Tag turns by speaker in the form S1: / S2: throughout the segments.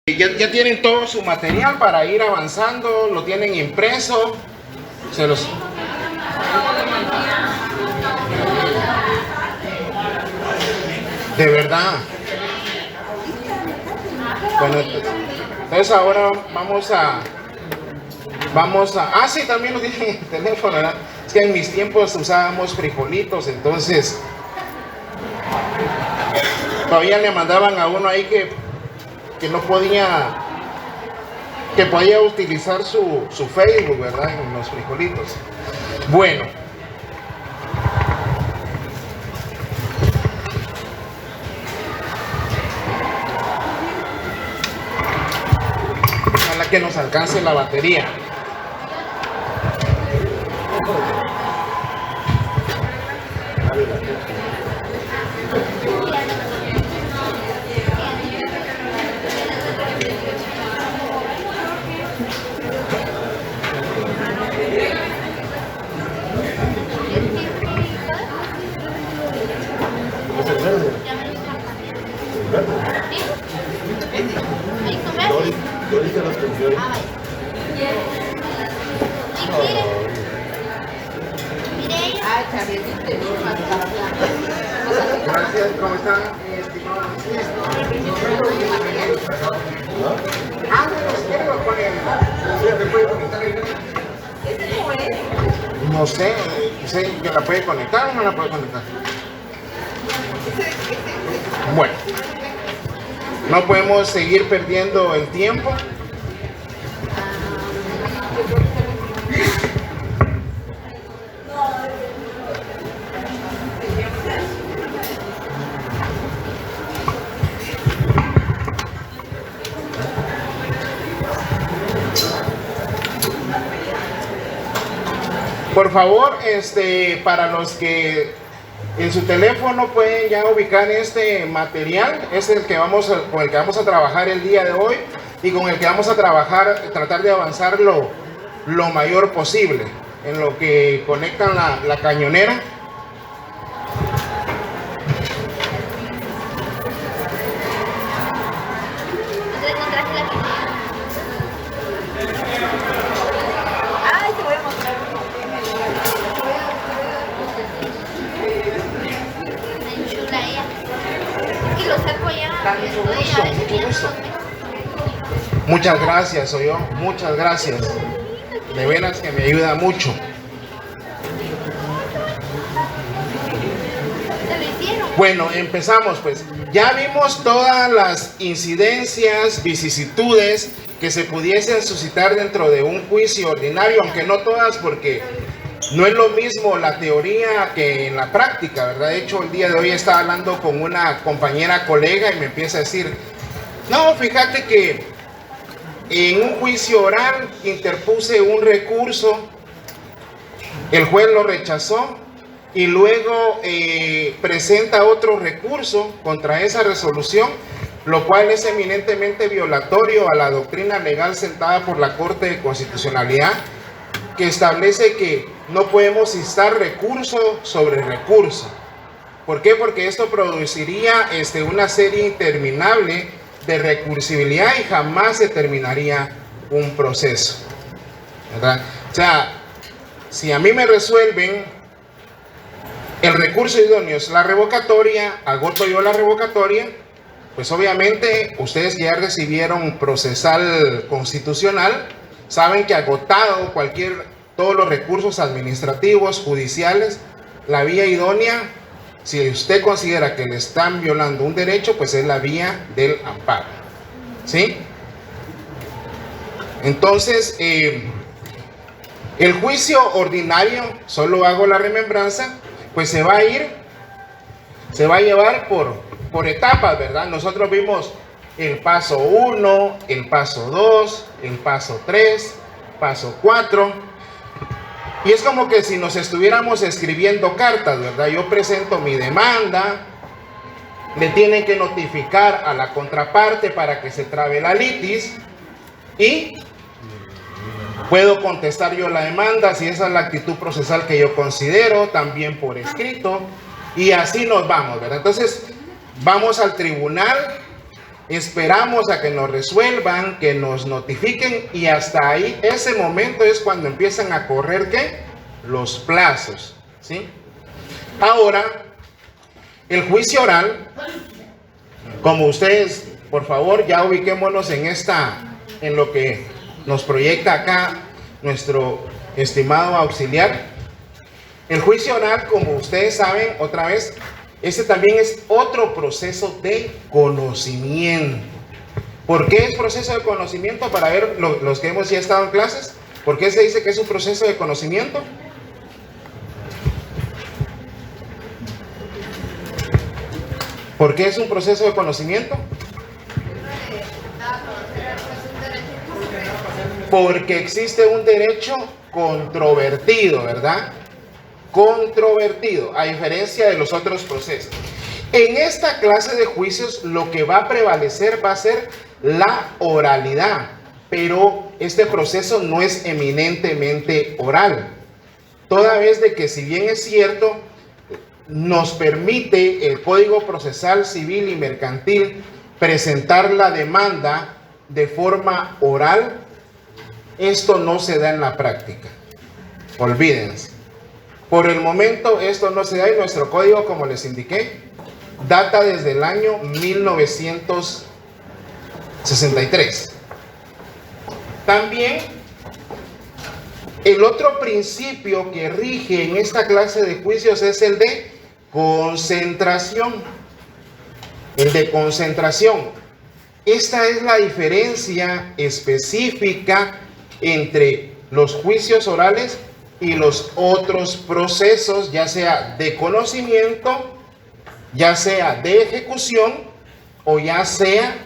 S1: Ya tienen todo su material para ir avanzando, lo tienen impreso, se los... De verdad. Bueno, entonces ahora vamos a... Ah, sí, también lo tienen en el teléfono, ¿verdad? Es que en mis tiempos usábamos frijolitos, entonces... Todavía le mandaban a uno ahí que no podía, que podía utilizar su Facebook, ¿verdad? En los frijolitos. Bueno. Ojalá que nos alcance la batería. Gracias, ¿cómo están? Ah, no sé, que la puede conectar o no la puede conectar. Bueno, no podemos seguir perdiendo el tiempo. Por favor, para los que en su teléfono pueden ya ubicar este material, es el que con el que vamos a trabajar el día de hoy y con el que vamos a tratar de avanzar lo mayor posible en lo que conectan la cañonera. Mucho gusto. Muchas gracias, muchas gracias. De veras que me ayuda mucho. Bueno, empezamos pues. Ya vimos todas las incidencias, vicisitudes que se pudiesen suscitar dentro de un juicio ordinario, aunque no todas, porque no es lo mismo la teoría que en la práctica, ¿verdad? De hecho, el día de hoy estaba hablando con una compañera colega y me empieza a decir, no, fíjate que en un juicio oral interpuse un recurso, el juez lo rechazó y luego presenta otro recurso contra esa resolución, lo cual es eminentemente violatorio a la doctrina legal sentada por la Corte de Constitucionalidad, que establece que no podemos instar recurso sobre recurso. ¿Por qué? Porque esto produciría una serie interminable de recursibilidad y jamás se terminaría un proceso, ¿verdad? O sea, si a mí me resuelven el recurso idóneo es la revocatoria, agoto yo la revocatoria, pues obviamente ustedes ya recibieron procesal constitucional, saben que agotado todos los recursos administrativos, judiciales, la vía idónea, si usted considera que le están violando un derecho, pues es la vía del amparo, ¿sí? Entonces, el juicio ordinario, solo hago la remembranza, pues se va a llevar por etapas, ¿verdad? Nosotros vimos el paso 1, el paso 2, el paso 3, paso 4. Y es como que si nos estuviéramos escribiendo cartas, ¿verdad? Yo presento mi demanda, le tienen que notificar a la contraparte para que se trabe la litis y puedo contestar yo la demanda si esa es la actitud procesal que yo considero, también por escrito, y así nos vamos, ¿verdad? Entonces, vamos al tribunal esperamos a que nos resuelvan, que nos notifiquen, y hasta ahí, ese momento es cuando empiezan a correr, ¿qué? Los plazos, ¿sí? Ahora, el juicio oral, como ustedes, por favor, ya ubiquémonos en lo que nos proyecta acá nuestro estimado auxiliar. El juicio oral, como ustedes saben, otra vez, este también es otro proceso de conocimiento. ¿Por qué es proceso de conocimiento? Para ver los que hemos ya estado en clases, ¿por qué se dice que es un proceso de conocimiento? ¿Por qué es un proceso de conocimiento? Porque existe un derecho controvertido, ¿verdad? Controvertido, a diferencia de los otros procesos. En esta clase de juicios lo que va a prevalecer va a ser la oralidad, pero este proceso no es eminentemente oral. Toda vez de que, si bien es cierto, nos permite el Código Procesal Civil y Mercantil presentar la demanda de forma oral, esto no se da en la práctica. Olvídense. Por el momento esto no se da, y nuestro código, como les indiqué, data desde el año 1963. También el otro principio que rige en esta clase de juicios es el de concentración. El de concentración. Esta es la diferencia específica entre los juicios orales y los otros procesos, ya sea de conocimiento, ya sea de ejecución o ya sea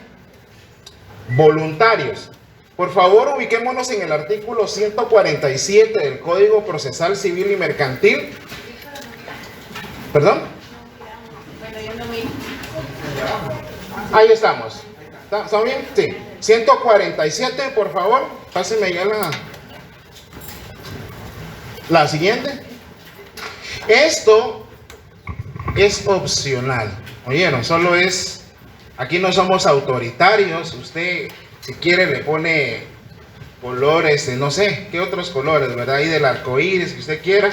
S1: voluntarios. Por favor, ubiquémonos en el artículo 147 del Código Procesal Civil y Mercantil. ¿Perdón? Ahí estamos. ¿Está bien? Sí. 147, por favor. Pásenme ya la siguiente. Esto es opcional. Oyeron, solo es... Aquí no somos autoritarios. Usted, si quiere, le pone colores, no sé, qué otros colores, ¿verdad? Ahí del arco iris, que usted quiera.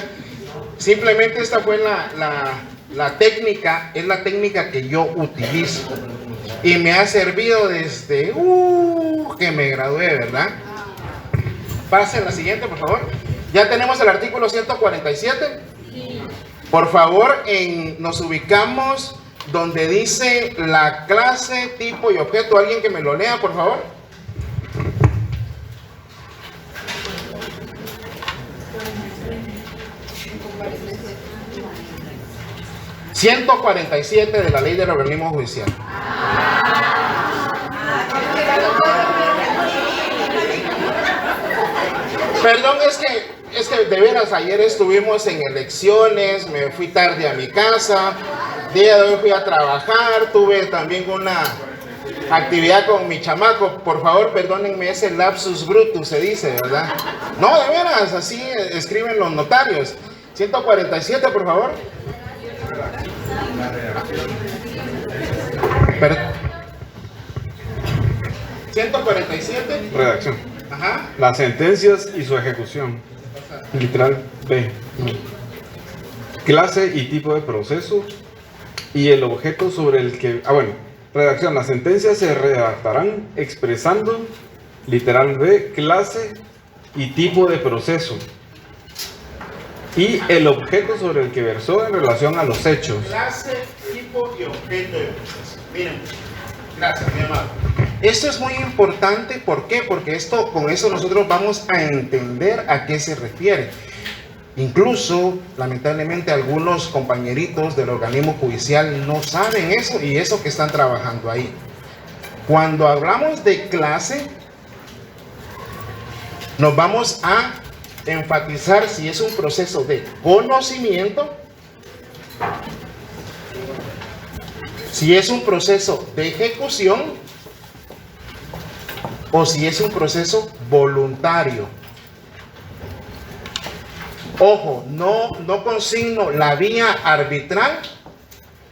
S1: Simplemente esta fue la técnica, es la técnica que yo utilizo. Y me ha servido desde que me gradué, ¿verdad? Pasen la siguiente, por favor. ¿Ya tenemos el artículo 147? Sí. Por favor, nos ubicamos donde dice la clase, tipo y objeto. ¿Alguien que me lo lea, por favor? ...147 de la Ley del Organismo Judicial. Perdón, es que de veras ayer estuvimos en elecciones, me fui tarde a mi casa, día de hoy fui a trabajar, tuve también una actividad con mi chamaco. Por favor, perdónenme ese lapsus brutus, se dice, ¿verdad? No, de veras, así escriben los notarios. 147, por favor. 147.
S2: Redacción.
S1: Ajá.
S2: Las sentencias y su ejecución. Literal B. Clase y tipo de proceso y el objeto sobre el que... redacción. Las sentencias se redactarán expresando, literal B, clase y tipo de proceso y el objeto sobre el que versó en relación a los hechos.
S1: Clase, tipo y objeto de proceso. Miren, gracias, mi amado. Esto es muy importante, ¿por qué? Porque con eso nosotros vamos a entender a qué se refiere. Incluso, lamentablemente, algunos compañeritos del organismo judicial no saben eso, y eso que están trabajando ahí. Cuando hablamos de clase, nos vamos a enfatizar si es un proceso de conocimiento, si es un proceso de ejecución o si es un proceso voluntario. Ojo, no consigno la vía arbitral,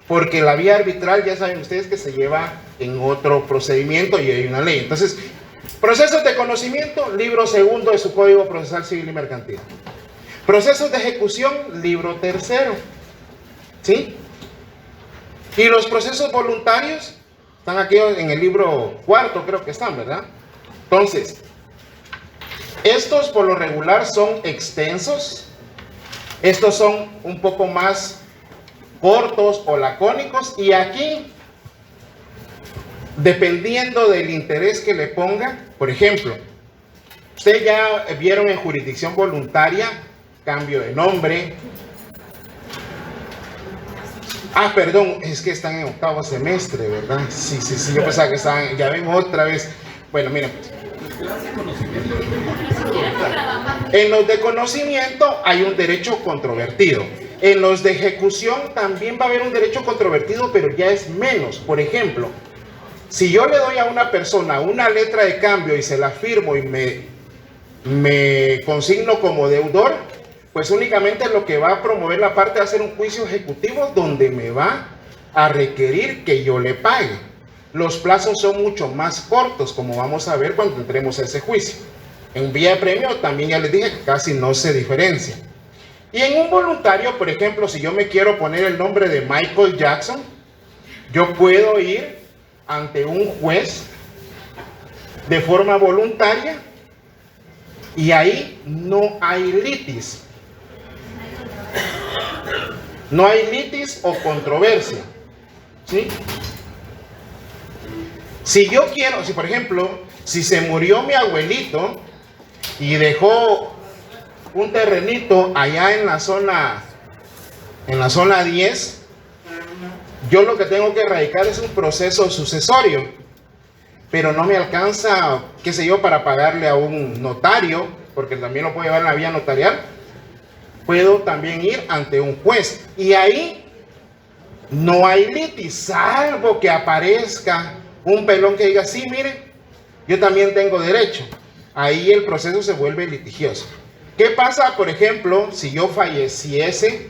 S1: porque la vía arbitral ya saben ustedes que se lleva en otro procedimiento y hay una ley. Entonces, procesos de conocimiento, libro segundo de su Código Procesal Civil y Mercantil. Procesos de ejecución, libro tercero. ¿Sí? Y los procesos voluntarios están aquí en el libro cuarto, creo que están, ¿verdad? Entonces, estos por lo regular son extensos. Estos son un poco más cortos o lacónicos. Y aquí, dependiendo del interés que le ponga, por ejemplo, ustedes ya vieron en jurisdicción voluntaria, cambio de nombre. Ah, perdón, es que están en octavo semestre, ¿verdad? Sí, yo pensaba que estaban, ya ven otra vez. Bueno, miren. En los de conocimiento hay un derecho controvertido. En los de ejecución también va a haber un derecho controvertido, pero ya es menos. Por ejemplo, si yo le doy a una persona una letra de cambio y se la firmo y me consigno como deudor, pues únicamente lo que va a promover la parte de hacer un juicio ejecutivo donde me va a requerir que yo le pague. Los plazos son mucho más cortos, como vamos a ver cuando entremos a ese juicio. En vía de premio también ya les dije que casi no se diferencia. Y en un voluntario, por ejemplo, si yo me quiero poner el nombre de Michael Jackson, yo puedo ir ante un juez de forma voluntaria y ahí no hay litis. No hay litis o controversia. ¿Sí? Si yo quiero, si por ejemplo, si se murió mi abuelito y dejó un terrenito allá en la zona 10, yo lo que tengo que erradicar es un proceso sucesorio, pero no me alcanza, qué sé yo, para pagarle a un notario, porque también lo puedo llevar en la vía notarial. Puedo también ir ante un juez y ahí no hay litis, salvo que aparezca un pelón que diga, sí, mire, yo también tengo derecho. Ahí el proceso se vuelve litigioso. ¿Qué pasa, por ejemplo, si yo falleciese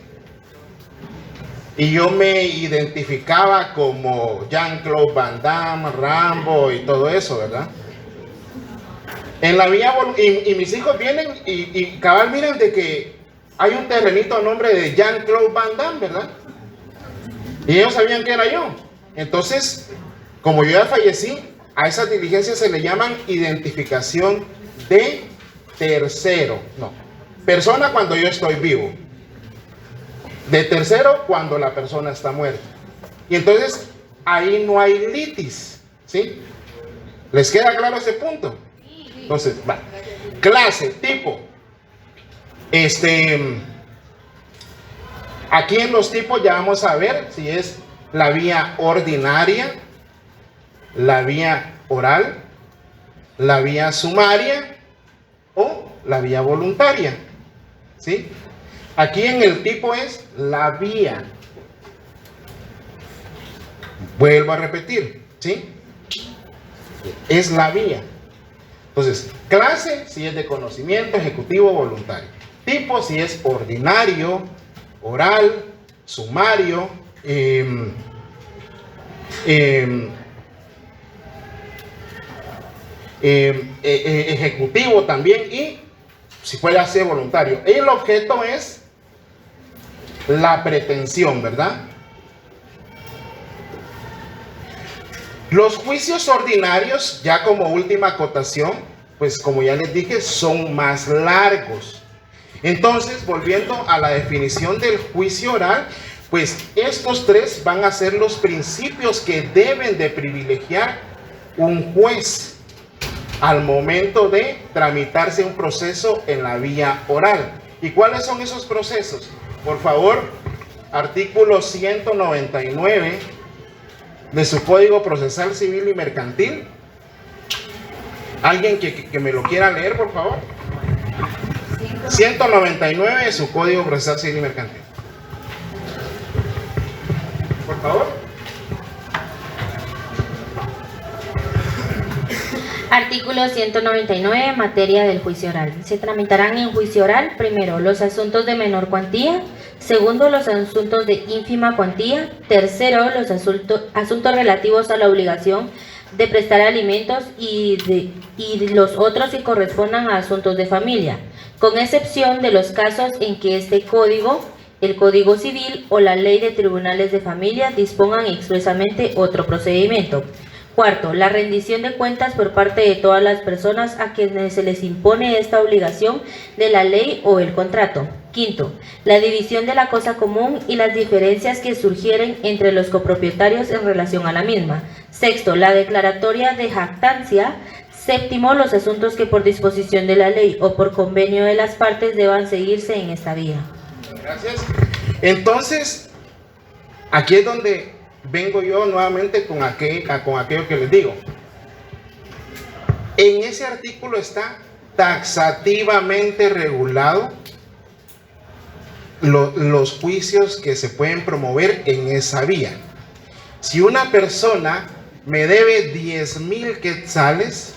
S1: y yo me identificaba como Jean-Claude Van Damme, Rambo y todo eso, ¿verdad? En la vía, y mis hijos vienen y cabal miran de que hay un terrenito a nombre de Jean-Claude Van Damme, ¿verdad? Y ellos sabían que era yo. Entonces, como yo ya fallecí, a esas diligencias se le llaman identificación de tercero. No, persona cuando yo estoy vivo. De tercero cuando la persona está muerta. Y entonces, ahí no hay litis. ¿Sí? ¿Les queda claro ese punto? Entonces, va. Clase, tipo. Aquí en los tipos ya vamos a ver si es la vía ordinaria, la vía oral, la vía sumaria o la vía voluntaria. ¿Sí? Aquí en el tipo es la vía. Vuelvo a repetir, ¿sí? Es la vía. Entonces, clase si es de conocimiento, ejecutivo, voluntario. Tipo si es ordinario, oral, sumario, ejecutivo también, y si puede ser voluntario. El objeto es la pretensión, ¿verdad? Los juicios ordinarios, ya como última acotación, pues como ya les dije, son más largos. Entonces, volviendo a la definición del juicio oral, pues estos tres van a ser los principios que deben de privilegiar un juez al momento de tramitarse un proceso en la vía oral. ¿Y cuáles son esos procesos? Por favor, artículo 199 de su Código Procesal Civil y Mercantil. ¿Alguien que me lo quiera leer, por favor? 199 de su Código Procesal Civil y Mercantil. Por favor.
S3: Artículo 199, materia del juicio oral. Se tramitarán en juicio oral, primero, los asuntos de menor cuantía, Segundo, los asuntos de ínfima cuantía. Tercero, los asuntos relativos a la obligación de prestar alimentos y los otros que correspondan a asuntos de familia, con excepción de los casos en que este código, el Código Civil o la Ley de Tribunales de Familia dispongan expresamente otro procedimiento. Cuarto, la rendición de cuentas por parte de todas las personas a quienes se les impone esta obligación de la ley o el contrato. Quinto, la división de la cosa común y las diferencias que surgieren entre los copropietarios en relación a la misma. Sexto, la declaratoria de jactancia. Séptimo, los asuntos que por disposición de la ley o por convenio de las partes deban seguirse en esta vía.
S1: Gracias. Entonces, aquí es donde vengo yo nuevamente con aquello que les digo. En ese artículo está taxativamente regulado los juicios que se pueden promover en esa vía. Si una persona me debe 10,000 quetzales,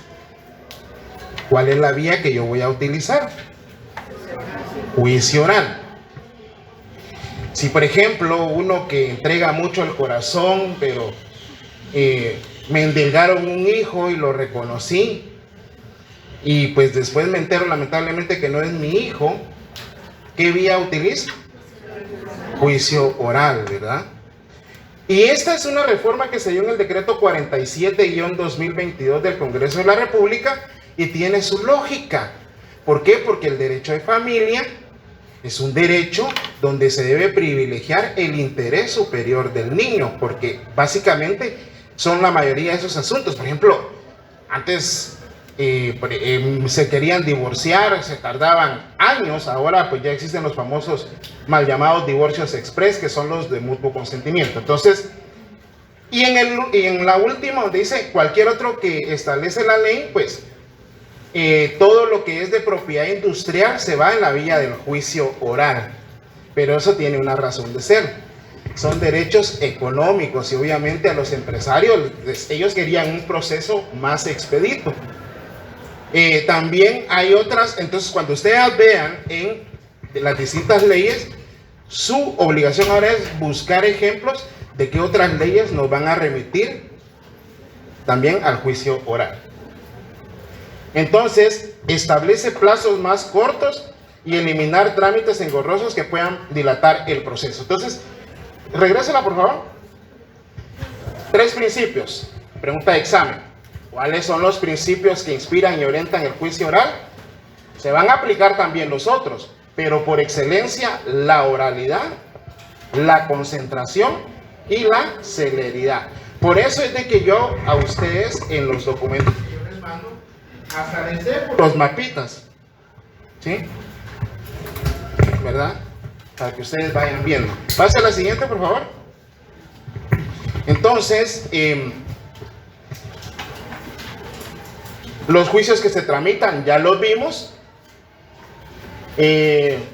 S1: ¿cuál es la vía que yo voy a utilizar? Juicio oral. Si por ejemplo uno que entrega mucho el corazón, pero me endilgaron un hijo y lo reconocí, y pues después me entero lamentablemente que no es mi hijo, ¿qué vía utilizo? Juicio oral, ¿verdad? Y esta es una reforma que se dio en el decreto 47-2022 del Congreso de la República y tiene su lógica. ¿Por qué? Porque el derecho de familia es un derecho donde se debe privilegiar el interés superior del niño, porque básicamente son la mayoría de esos asuntos. Por ejemplo, antes se querían divorciar, se tardaban años, ahora pues ya existen los famosos mal llamados divorcios express, que son los de mutuo consentimiento. Entonces, y en la última donde dice cualquier otro que establece la ley, pues todo lo que es de propiedad industrial se va en la vía del juicio oral, pero eso tiene una razón de ser. Son derechos económicos y obviamente a los empresarios, ellos querían un proceso más expedito. También hay otras, entonces cuando ustedes vean en las distintas leyes, su obligación ahora es buscar ejemplos de qué otras leyes nos van a remitir también al juicio oral. Entonces, establece plazos más cortos y eliminar trámites engorrosos que puedan dilatar el proceso. Entonces, regrésela por favor. 3 principios. Pregunta de examen. ¿Cuáles son los principios que inspiran y orientan el juicio oral? Se van a aplicar también los otros, pero por excelencia la oralidad, la concentración y la celeridad. Por eso es de que yo a ustedes en los documentos que yo les mando, hasta les dejo los mapitas, ¿sí? ¿Verdad? Para que ustedes vayan viendo. Pase a la siguiente, por favor. Entonces, los juicios que se tramitan ya los vimos.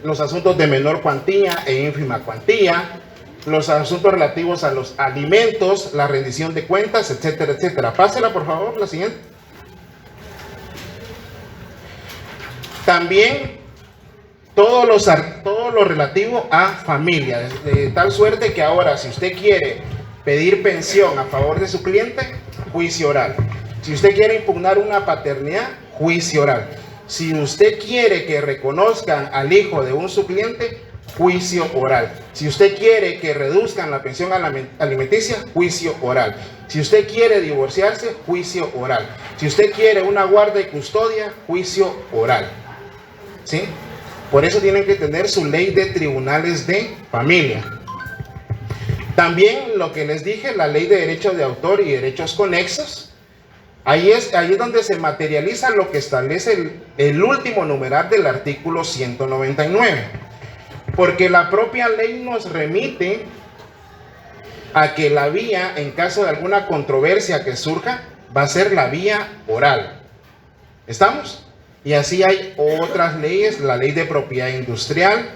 S1: Los asuntos de menor cuantía e ínfima cuantía, los asuntos relativos a los alimentos, la rendición de cuentas, etcétera, etcétera. Pásela, por favor, la siguiente. También todo lo relativo a familia, de tal suerte que ahora si usted quiere pedir pensión a favor de su cliente, juicio oral. Si usted quiere impugnar una paternidad, juicio oral. Si usted quiere que reconozcan al hijo de un su cliente, juicio oral. Si usted quiere que reduzcan la pensión alimenticia, juicio oral. Si usted quiere divorciarse, juicio oral. Si usted quiere una guarda y custodia, juicio oral. ¿Sí? Por eso tienen que tener su ley de tribunales de familia. También lo que les dije, la ley de derechos de autor y derechos conexos. Ahí es donde se materializa lo que establece el último numeral del artículo 199. Porque la propia ley nos remite a que la vía, en caso de alguna controversia que surja, va a ser la vía oral. ¿Estamos? Y así hay otras leyes, la ley de propiedad industrial.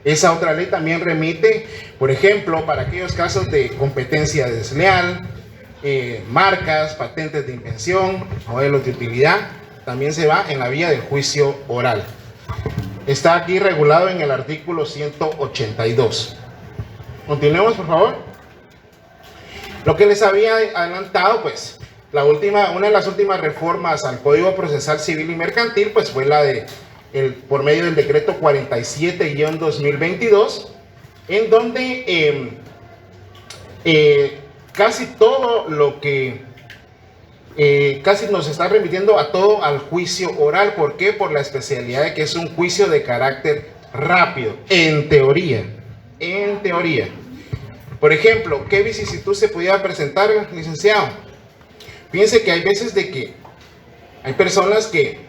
S1: Esa otra ley también remite, por ejemplo, para aquellos casos de competencia desleal, marcas, patentes de invención, modelos de utilidad, también se va en la vía del juicio oral. Está aquí regulado en el artículo 182. Continuemos, por favor. Lo que les había adelantado, pues, una de las últimas reformas al Código Procesal Civil y Mercantil, pues fue la de, por medio del decreto 47-2022, en donde casi todo lo que casi nos está remitiendo a todo al juicio oral. ¿Por qué? Por la especialidad de que es un juicio de carácter rápido, en teoría. En teoría. Por ejemplo, ¿qué vicisitud se pudiera presentar, licenciado? Fíjense que hay veces de que hay personas que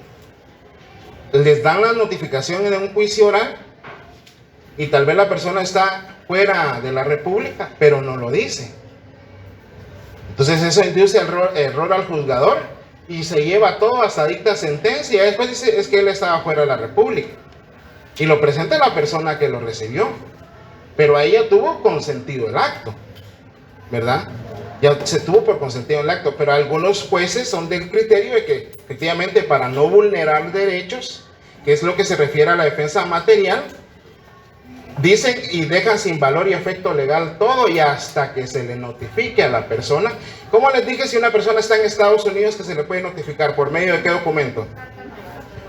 S1: les dan la notificación en un juicio oral y tal vez la persona está fuera de la República, pero no lo dice. Entonces eso induce error al juzgador y se lleva todo hasta dicta sentencia. Después dice, es que él estaba fuera de la República. Y lo presenta la persona que lo recibió. Pero ahí ya tuvo consentido el acto, ¿verdad? Ya se tuvo por consentido el acto. Pero algunos jueces son del criterio de que efectivamente para no vulnerar derechos, que es lo que se refiere a la defensa material, dicen y dejan sin valor y efecto legal todo y hasta que se le notifique a la persona. Como les dije, si una persona está en Estados Unidos, que se le puede notificar, ¿por medio de qué documento?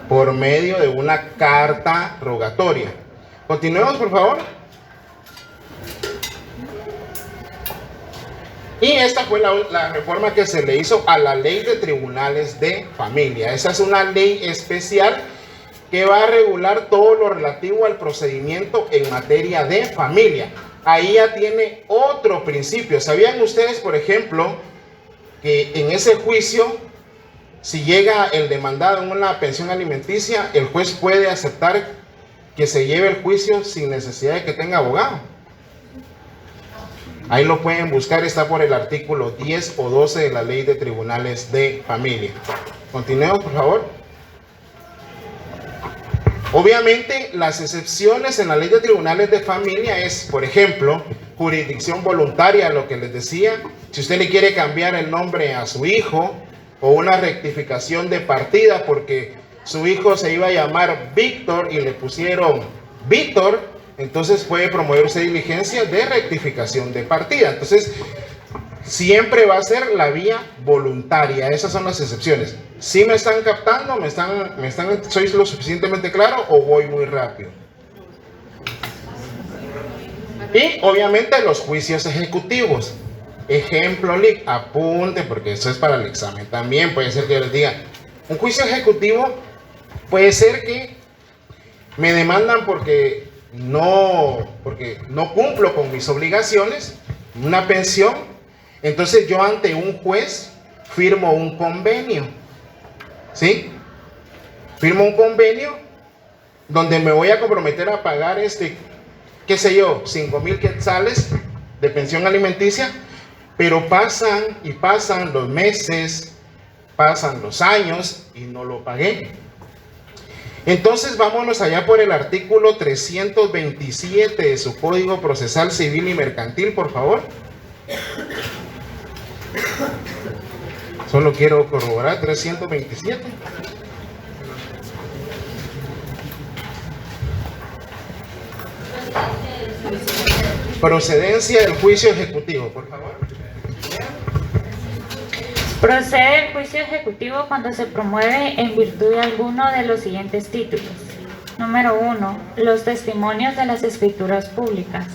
S1: Por medio de una carta rogatoria. Continuemos, por favor. Y esta fue la reforma que se le hizo a la Ley de Tribunales de Familia. Esa es una ley especial que va a regular todo lo relativo al procedimiento en materia de familia. Ahí ya tiene otro principio. ¿Sabían ustedes, por ejemplo, que en ese juicio, si llega el demandado en una pensión alimenticia, el juez puede aceptar que se lleve el juicio sin necesidad de que tenga abogado? Ahí lo pueden buscar, está por el artículo 10 o 12 de la Ley de Tribunales de Familia. Continuemos, por favor. Obviamente, las excepciones en la Ley de Tribunales de Familia es, por ejemplo, jurisdicción voluntaria, lo que les decía. Si usted le quiere cambiar el nombre a su hijo, o una rectificación de partida porque su hijo se iba a llamar Víctor y le pusieron Víctor, entonces puede promoverse diligencia de rectificación de partida. Entonces, siempre va a ser la vía voluntaria. Esas son las excepciones. ¿Sí me están captando? ¿Sois lo suficientemente claro o voy muy rápido? Y obviamente los juicios ejecutivos. Ejemplo, apunte porque eso es para el examen. También puede ser que les diga, un juicio ejecutivo puede ser que me demandan porque no cumplo con mis obligaciones, una pensión. Entonces yo ante un juez firmo un convenio, ¿sí? Firmo un convenio donde me voy a comprometer a pagar qué sé yo, 5,000 quetzales de pensión alimenticia, pero pasan y pasan los meses, pasan los años y no lo pagué. Entonces vámonos allá por el artículo 327 de su Código Procesal Civil y Mercantil, por favor. Solo quiero corroborar, 327. Procedencia del juicio ejecutivo, por favor.
S4: Procede el juicio ejecutivo cuando se promueve en virtud de alguno de los siguientes títulos. Número 1. Los testimonios de las escrituras públicas.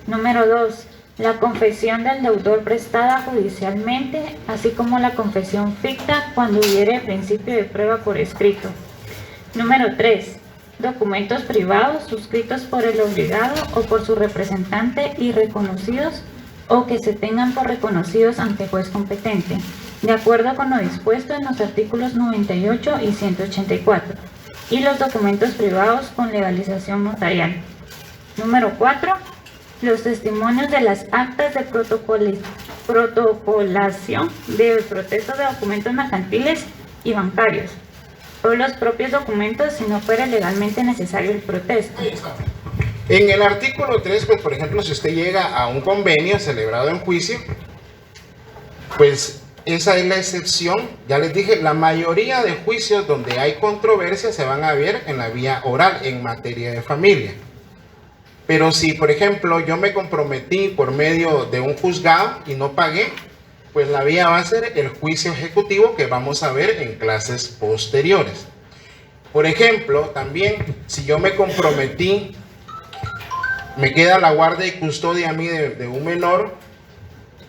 S4: Número 2. La confesión del deudor prestada judicialmente, así como la confesión ficta cuando hubiere principio de prueba por escrito. Número 3. Documentos privados suscritos por el obligado o por su representante y reconocidos o que se tengan por reconocidos ante juez competente, de acuerdo con lo dispuesto en los artículos 98 y 184, y los documentos privados con legalización notarial. Número 4. Los testimonios de las actas de protocolación de proceso de documentos mercantiles y bancarios, o los propios documentos si no fuera legalmente necesario el protesto.
S1: En el artículo 3, pues por ejemplo, si usted llega a un convenio celebrado en juicio, pues esa es la excepción. Ya les dije, la mayoría de juicios donde hay controversia se van a ver en la vía oral, en materia de familia. Pero si, por ejemplo, yo me comprometí por medio de un juzgado y no pagué, pues la vía va a ser el juicio ejecutivo, que vamos a ver en clases posteriores. Por ejemplo, también, si yo me comprometí, me queda la guardia y custodia a mí de un menor,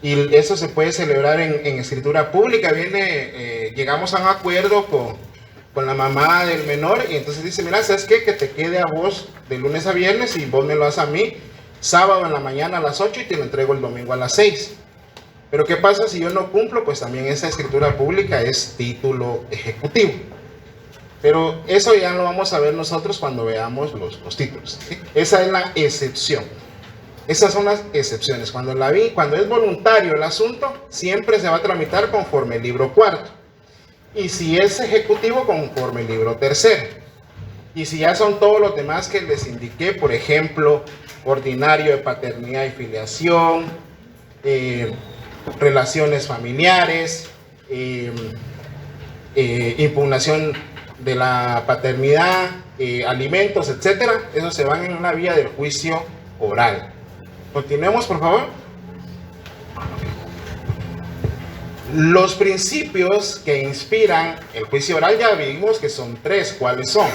S1: y eso se puede celebrar en escritura pública. Llegamos a un acuerdo con la mamá del menor, y entonces dice, mira, ¿sabes qué? Que te quede a vos de lunes a viernes y vos me lo das a mí sábado en la mañana a las 8 y te lo entrego el domingo a las 6. Pero ¿qué pasa si yo no cumplo? Pues también esa escritura pública es título ejecutivo. Pero eso ya lo vamos a ver nosotros cuando veamos los títulos, ¿sí? Esa es la excepción. Esas son las excepciones. Cuando es voluntario el asunto, siempre se va a tramitar conforme el libro cuarto. Y si es ejecutivo, conforme el libro tercero. Y si ya son todos los demás que les indiqué, por ejemplo, ordinario de paternidad y filiación, relaciones familiares, impugnación de la paternidad, alimentos, etcétera, esos se van en una vía del juicio oral. Continuemos, por favor. Los principios que inspiran el juicio oral ya vimos que son 3. ¿Cuáles son?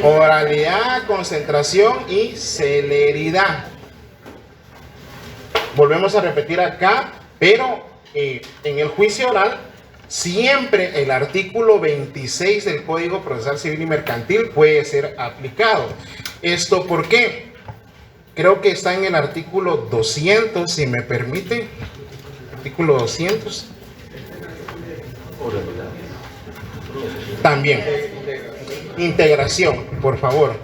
S1: Oralidad, concentración y celeridad. Volvemos a repetir acá, pero en el juicio oral siempre el artículo 26 del Código Procesal Civil y Mercantil puede ser aplicado. ¿Esto por qué? Creo que está en el artículo 200, si me permite. Artículo 200. También. Integración, por favor.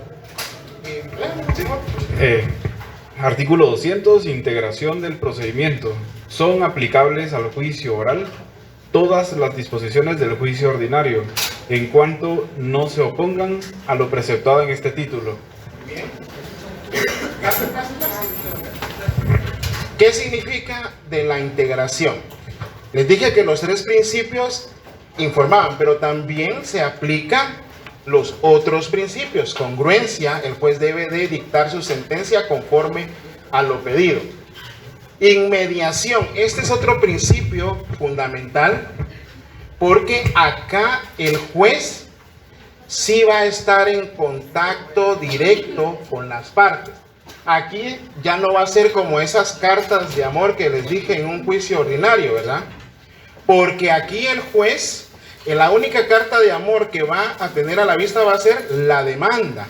S2: Artículo 200, integración del procedimiento. Son aplicables al juicio oral todas las disposiciones del juicio ordinario, en cuanto no se opongan a lo preceptado en este título.
S1: ¿Qué significa de la integración? Les dije que los 3 principios informaban, pero también se aplican los otros principios. Congruencia, el juez debe de dictar su sentencia conforme a lo pedido. Inmediación, este es otro principio fundamental, porque acá el juez sí va a estar en contacto directo con las partes. Aquí ya no va a ser como esas cartas de amor que les dije en un juicio ordinario, ¿verdad? Porque aquí el juez, la única carta de amor que va a tener a la vista va a ser la demanda,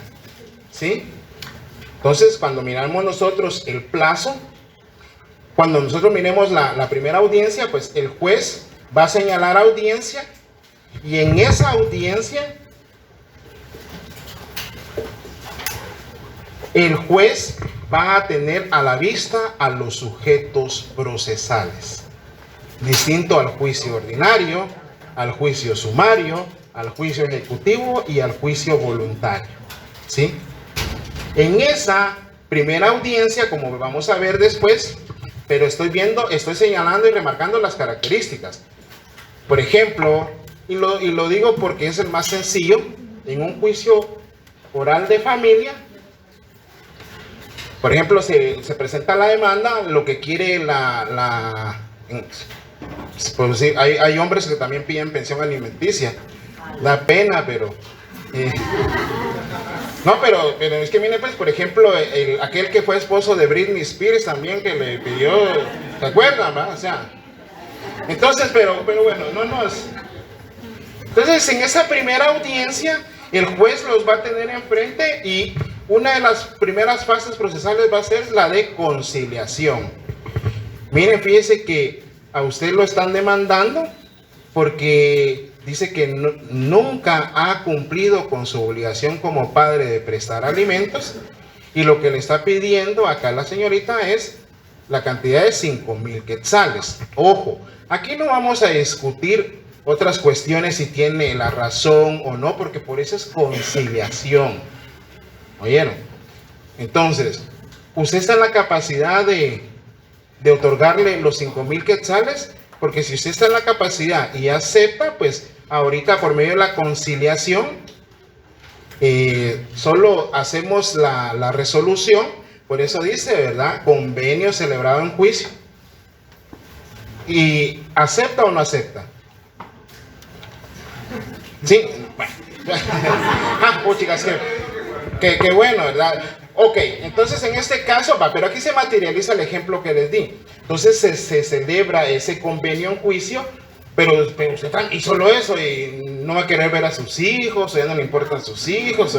S1: ¿sí? Entonces, cuando miramos nosotros el plazo, cuando nosotros miremos la primera audiencia, pues el juez va a señalar audiencia, y en esa audiencia el juez va a tener a la vista a los sujetos procesales, distinto al juicio ordinario, al juicio sumario, al juicio ejecutivo y al juicio voluntario, ¿sí? En esa primera audiencia, como vamos a ver después, pero estoy señalando y remarcando las características. Por ejemplo, y lo digo porque es el más sencillo, en un juicio oral de familia, por ejemplo, se presenta la demanda, lo que quiere pues sí, hay hombres que también piden pensión alimenticia. Da pena, pero... no, pero es que viene, pues, por ejemplo, aquel que fue esposo de Britney Spears también, que le pidió... ¿Se acuerdan, va? O sea... Entonces, pero bueno, Entonces, en esa primera audiencia, el juez los va a tener enfrente, y una de las primeras fases procesales va a ser la de conciliación. Miren, fíjese que a usted lo están demandando porque dice que nunca ha cumplido con su obligación como padre de prestar alimentos, y lo que le está pidiendo acá la señorita es la cantidad de 5,000 quetzales. Ojo, aquí no vamos a discutir otras cuestiones, si tiene la razón o no, porque por eso es conciliación. ¿Oyeron? Entonces, usted está en la capacidad de de otorgarle los 5,000 quetzales, porque si usted está en la capacidad y acepta, pues ahorita por medio de la conciliación, solo hacemos la resolución. Por eso dice, ¿verdad? Convenio celebrado en juicio. ¿Y acepta o no acepta? Sí, bueno. Chicas, que bueno, ¿verdad? Ok, entonces en este caso, pero aquí se materializa el ejemplo que les di. Entonces se celebra ese convenio en juicio, pero usted y solo eso, y no va a querer ver a sus hijos, o ya no le importan sus hijos.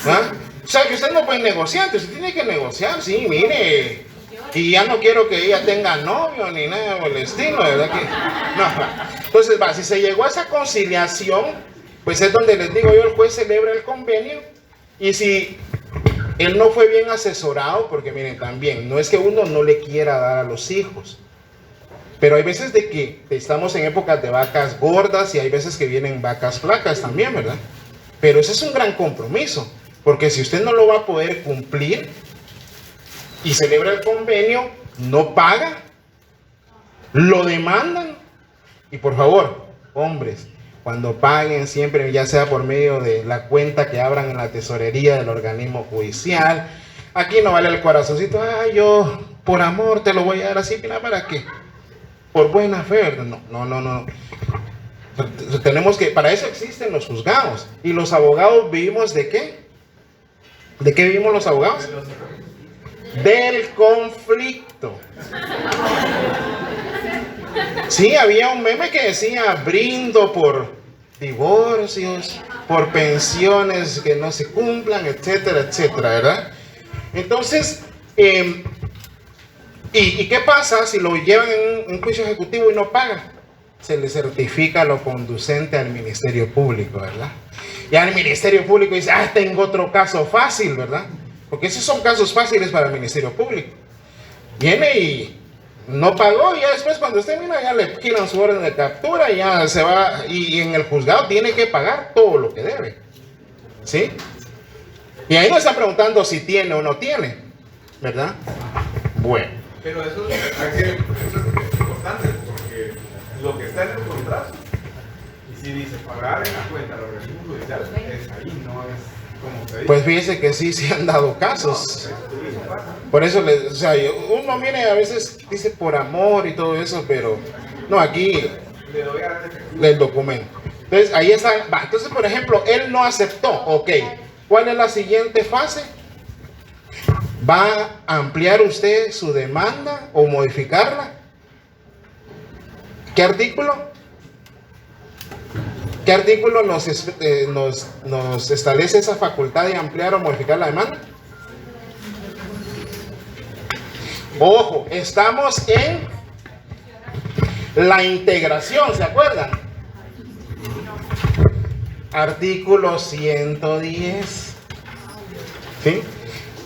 S1: ¿Ah? O sea, que usted no puede negociar, usted tiene que negociar, sí, mire. Y ya no quiero que ella tenga novio ni nada por el estilo, ¿verdad? Que no. Entonces, si se llegó a esa conciliación, pues es donde les digo yo, el juez celebra el convenio. Y si él no fue bien asesorado, porque miren, también, no es que uno no le quiera dar a los hijos, pero hay veces de que estamos en épocas de vacas gordas y hay veces que vienen vacas flacas también, ¿verdad? Pero ese es un gran compromiso, porque si usted no lo va a poder cumplir y celebra el convenio, no paga, lo demandan. Y por favor, hombres, cuando paguen siempre, ya sea por medio de la cuenta que abran en la tesorería del organismo judicial, aquí no vale el corazoncito, yo por amor te lo voy a dar así, mira, ¿para qué? Por buena fe. No. Tenemos que, para eso existen los juzgados. Y los abogados vivimos ¿de qué? ¿De qué vivimos los abogados? Del conflicto. Sí, había un meme que decía, brindo por divorcios, por pensiones que no se cumplan, etcétera, etcétera, ¿verdad? Entonces, ¿y qué pasa si lo llevan en un juicio ejecutivo y no paga? Se le certifica lo conducente al Ministerio Público, ¿verdad? Ya el Ministerio Público dice, tengo otro caso fácil, ¿verdad? Porque esos son casos fáciles para el Ministerio Público. Viene y no pagó, y ya después cuando usted mira, ya le quitan su orden de captura, y ya se va, y en el juzgado tiene que pagar todo lo que debe, ¿sí? Y ahí nos está preguntando si tiene o no tiene, ¿verdad? Bueno.
S2: Pero eso es importante, porque lo que está en el contrato, y si dice pagar en la cuenta los recibos judiciales, es ahí, no es como usted dice.
S1: Pues fíjese que sí se han dado casos. Por eso, o sea, uno mire, a veces dice por amor y todo eso, pero no, aquí el documento. Entonces, ahí está. Entonces, por ejemplo, él no aceptó. Ok, ¿cuál es la siguiente fase? ¿Va a ampliar usted su demanda o modificarla? ¿Qué artículo? ¿Qué artículo nos establece esa facultad de ampliar o modificar la demanda? Ojo, estamos en la integración, ¿se acuerdan? Artículo 110. ¿Sí?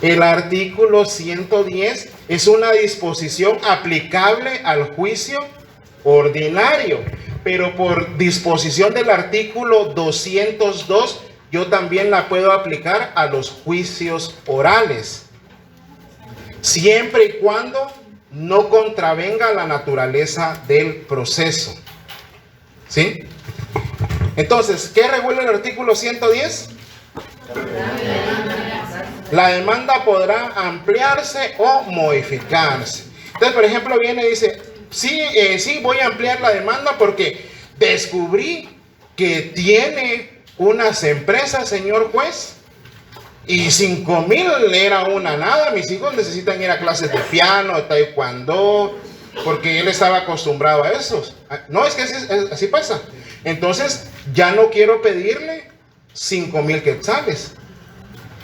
S1: El artículo 110 es una disposición aplicable al juicio ordinario, pero por disposición del artículo 202, yo también la puedo aplicar a los juicios orales, siempre y cuando no contravenga la naturaleza del proceso. ¿Sí? Entonces, ¿qué regula el artículo 110? La demanda podrá ampliarse o modificarse. Entonces, por ejemplo, viene y dice, sí, voy a ampliar la demanda porque descubrí que tiene unas empresas, señor juez, y 5,000 era una nada. Mis hijos necesitan ir a clases de piano, de taekwondo, porque él estaba acostumbrado a eso. No, es que así pasa. Entonces, ya no quiero pedirle 5,000 quetzales.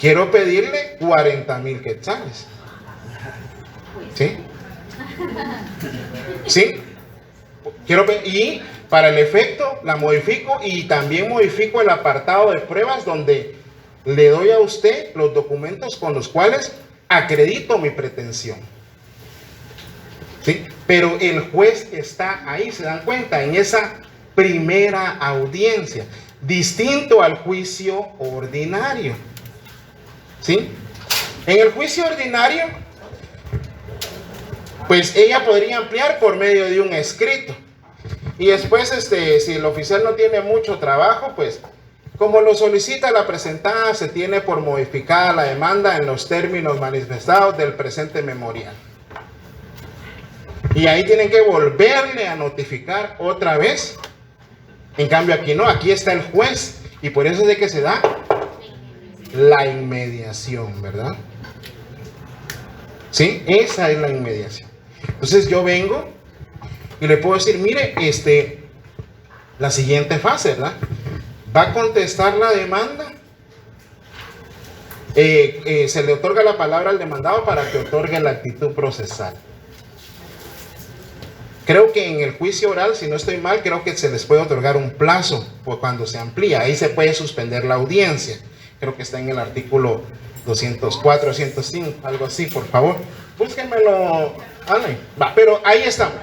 S1: Quiero pedirle 40,000 quetzales. ¿Sí? ¿Sí? Y para el efecto la modifico, y también modifico el apartado de pruebas donde le doy a usted los documentos con los cuales acredito mi pretensión. ¿Sí? Pero el juez está ahí, se dan cuenta, en esa primera audiencia, distinto al juicio ordinario. ¿Sí? En el juicio ordinario, pues ella podría ampliar por medio de un escrito. Y después, si el oficial no tiene mucho trabajo, pues como lo solicita la presentada, se tiene por modificada la demanda en los términos manifestados del presente memorial. Y ahí tienen que volverle a notificar otra vez. En cambio aquí no, aquí está el juez. Y por eso es de que se da la inmediación, ¿verdad? ¿Sí? Esa es la inmediación. Entonces yo vengo y le puedo decir, mire, la siguiente fase, ¿verdad? Va a contestar la demanda. Se le otorga la palabra al demandado para que otorgue la actitud procesal. Creo que en el juicio oral, si no estoy mal, creo que se les puede otorgar un plazo pues, cuando se amplía. Ahí se puede suspender la audiencia. Creo que está en el artículo 204, 205, algo así, por favor. Búsquenmelo, Ale. Va, pero ahí estamos.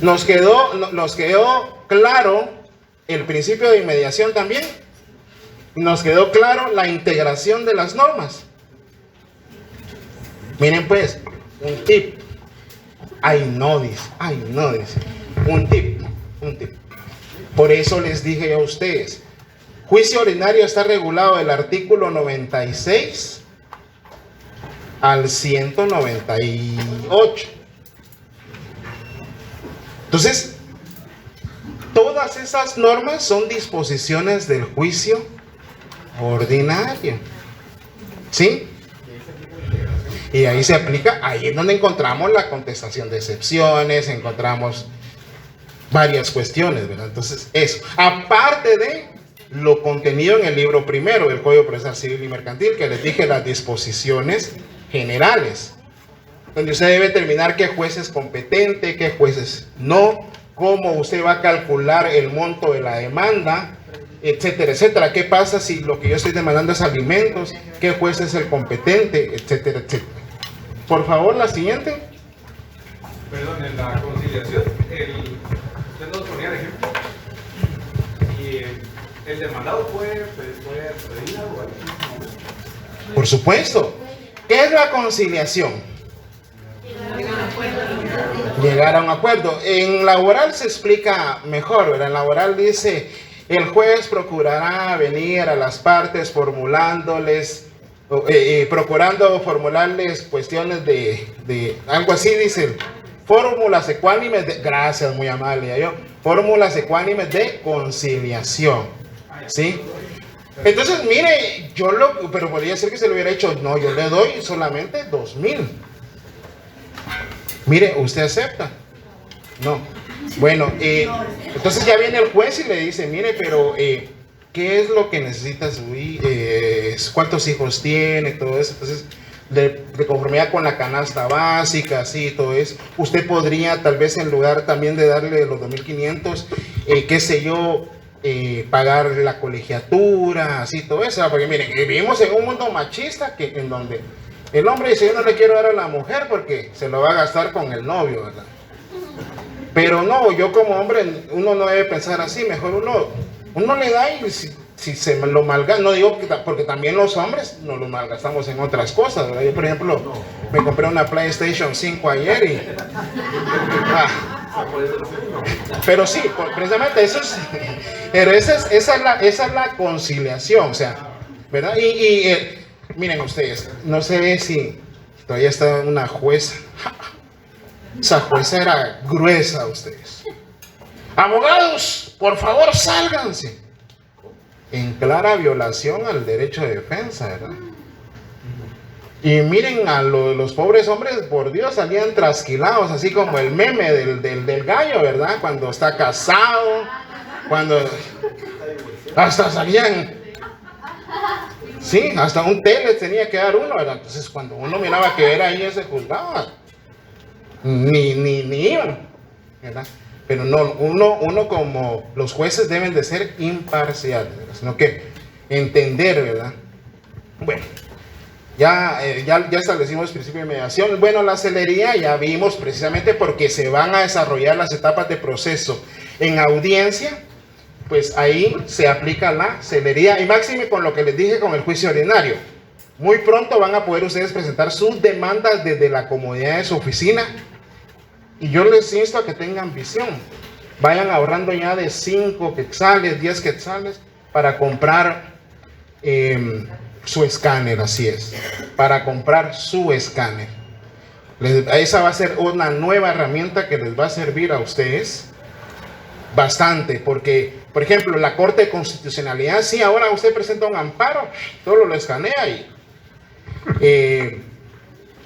S1: Nos quedó claro el principio de inmediación también. Nos quedó claro la integración de las normas. Miren pues, un tip. Ay, no dice. Un tip. Por eso les dije a ustedes, juicio ordinario está regulado del artículo 96 al 198. Entonces, todas esas normas son disposiciones del juicio ordinario. ¿Sí? Y ahí se aplica, ahí es donde encontramos la contestación de excepciones, encontramos varias cuestiones, ¿verdad? Entonces, eso. Aparte de lo contenido en el libro primero del Código Procesal Civil y Mercantil, que les dije las disposiciones generales, donde usted debe determinar qué juez es competente, qué jueces no, cómo usted va a calcular el monto de la demanda, etcétera, etcétera. ¿Qué pasa si lo que yo estoy demandando es alimentos? ¿Qué juez es el competente? Etcétera, etcétera. Por favor, la siguiente.
S2: Perdón, en la conciliación, usted nos ponía el ejemplo. Y el demandado puede pedir algo ahí.
S1: Por supuesto. ¿Qué es la conciliación? Llegar a un acuerdo. En laboral se explica mejor, ¿verdad? En laboral dice, el juez procurará venir a las partes procurando formularles cuestiones de algo así, dice, fórmulas ecuánimes de, gracias, muy amable, yo, fórmulas ecuánimes de conciliación, ¿sí? Entonces, mire, pero podría ser que se lo hubiera hecho, no, yo le doy solamente 2,000. Mire, ¿usted acepta? No. Bueno, entonces ya viene el juez y le dice, mire, pero ¿qué es lo que necesita su hijo? ¿Cuántos hijos tiene? Todo eso. Entonces, de conformidad con la canasta básica, así, todo eso. Usted podría, tal vez, en lugar también de darle los 2,500, qué sé yo, pagar la colegiatura, así, todo eso. Porque miren, vivimos en un mundo machista en donde el hombre dice, yo no le quiero dar a la mujer porque se lo va a gastar con el novio, ¿verdad? Pero no, yo como hombre, uno no debe pensar así, mejor uno le da y si se lo malgasta, no digo que porque también los hombres nos lo malgastamos en otras cosas, ¿verdad? Yo, por ejemplo, me compré una PlayStation 5 ayer y... pero sí, precisamente eso es... Pero esa es la conciliación, o sea, ¿verdad? Miren ustedes, no sé si todavía está una jueza. Esa jueza era gruesa, ustedes. Abogados, por favor, sálganse. En clara violación al derecho de defensa, ¿verdad? Y miren a los pobres hombres, por Dios, salían trasquilados, así como el meme del gallo, ¿verdad? Cuando está casado, cuando hasta salían, sí, hasta un té les tenía que dar uno, ¿verdad? Entonces cuando uno miraba que era ahí ese juzgado, ni iban, ¿verdad? Pero no, uno como los jueces deben de ser imparciales, ¿verdad? Sino que entender, ¿verdad? Bueno, ya establecimos el principio de mediación. Bueno, la celería ya vimos precisamente porque se van a desarrollar las etapas de proceso en audiencia, pues ahí se aplica la celería y máxime con lo que les dije con el juicio ordinario. Muy pronto van a poder ustedes presentar sus demandas desde la comodidad de su oficina. Y yo les insto a que tengan visión. Vayan ahorrando ya de 5 quetzales, 10 quetzales para comprar su escáner, así es. Para comprar su escáner. Esa va a ser una nueva herramienta que les va a servir a ustedes bastante. Porque, por ejemplo, la Corte de Constitucionalidad, sí, ahora usted presenta un amparo, solo lo escanea y...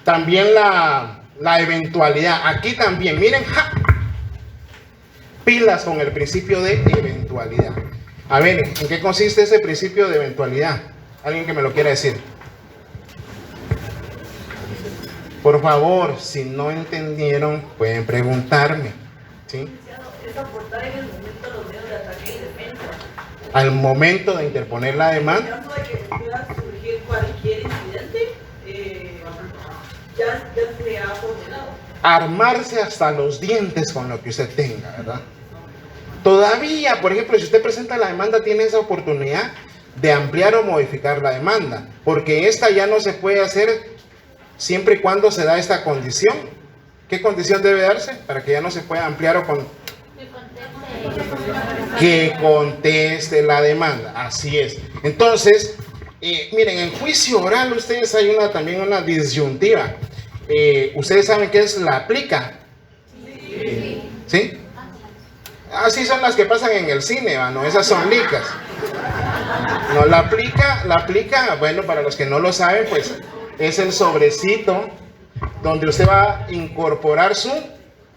S1: también la eventualidad. Aquí también, miren, pilas con el principio de eventualidad. A ver, ¿en qué consiste ese principio de eventualidad? ¿Alguien que me lo quiera decir? Por favor, si no entendieron, pueden preguntarme, ¿sí?
S5: Es aportar en el momento los medios de ataque y defensa.
S1: Al momento de interponer la
S5: En
S1: demanda.
S5: caso de que pueda surgir cualquier incidente, ya se ha condenado.
S1: Armarse hasta los dientes con lo que usted tenga, ¿verdad? Todavía, por ejemplo, si usted presenta la demanda, tiene esa oportunidad de ampliar o modificar la demanda, porque esta ya no se puede hacer siempre y cuando se da esta condición. ¿Qué condición debe darse para que ya no se pueda ampliar o que conteste la demanda? Así es. Entonces, miren, en juicio oral ustedes hay también una disyuntiva. ¿Ustedes saben qué es la plica? ¿Sí? Así son las que pasan en el cine, ¿no? Esas son licas. No, la plica, bueno, para los que no lo saben, pues es el sobrecito donde usted va a incorporar su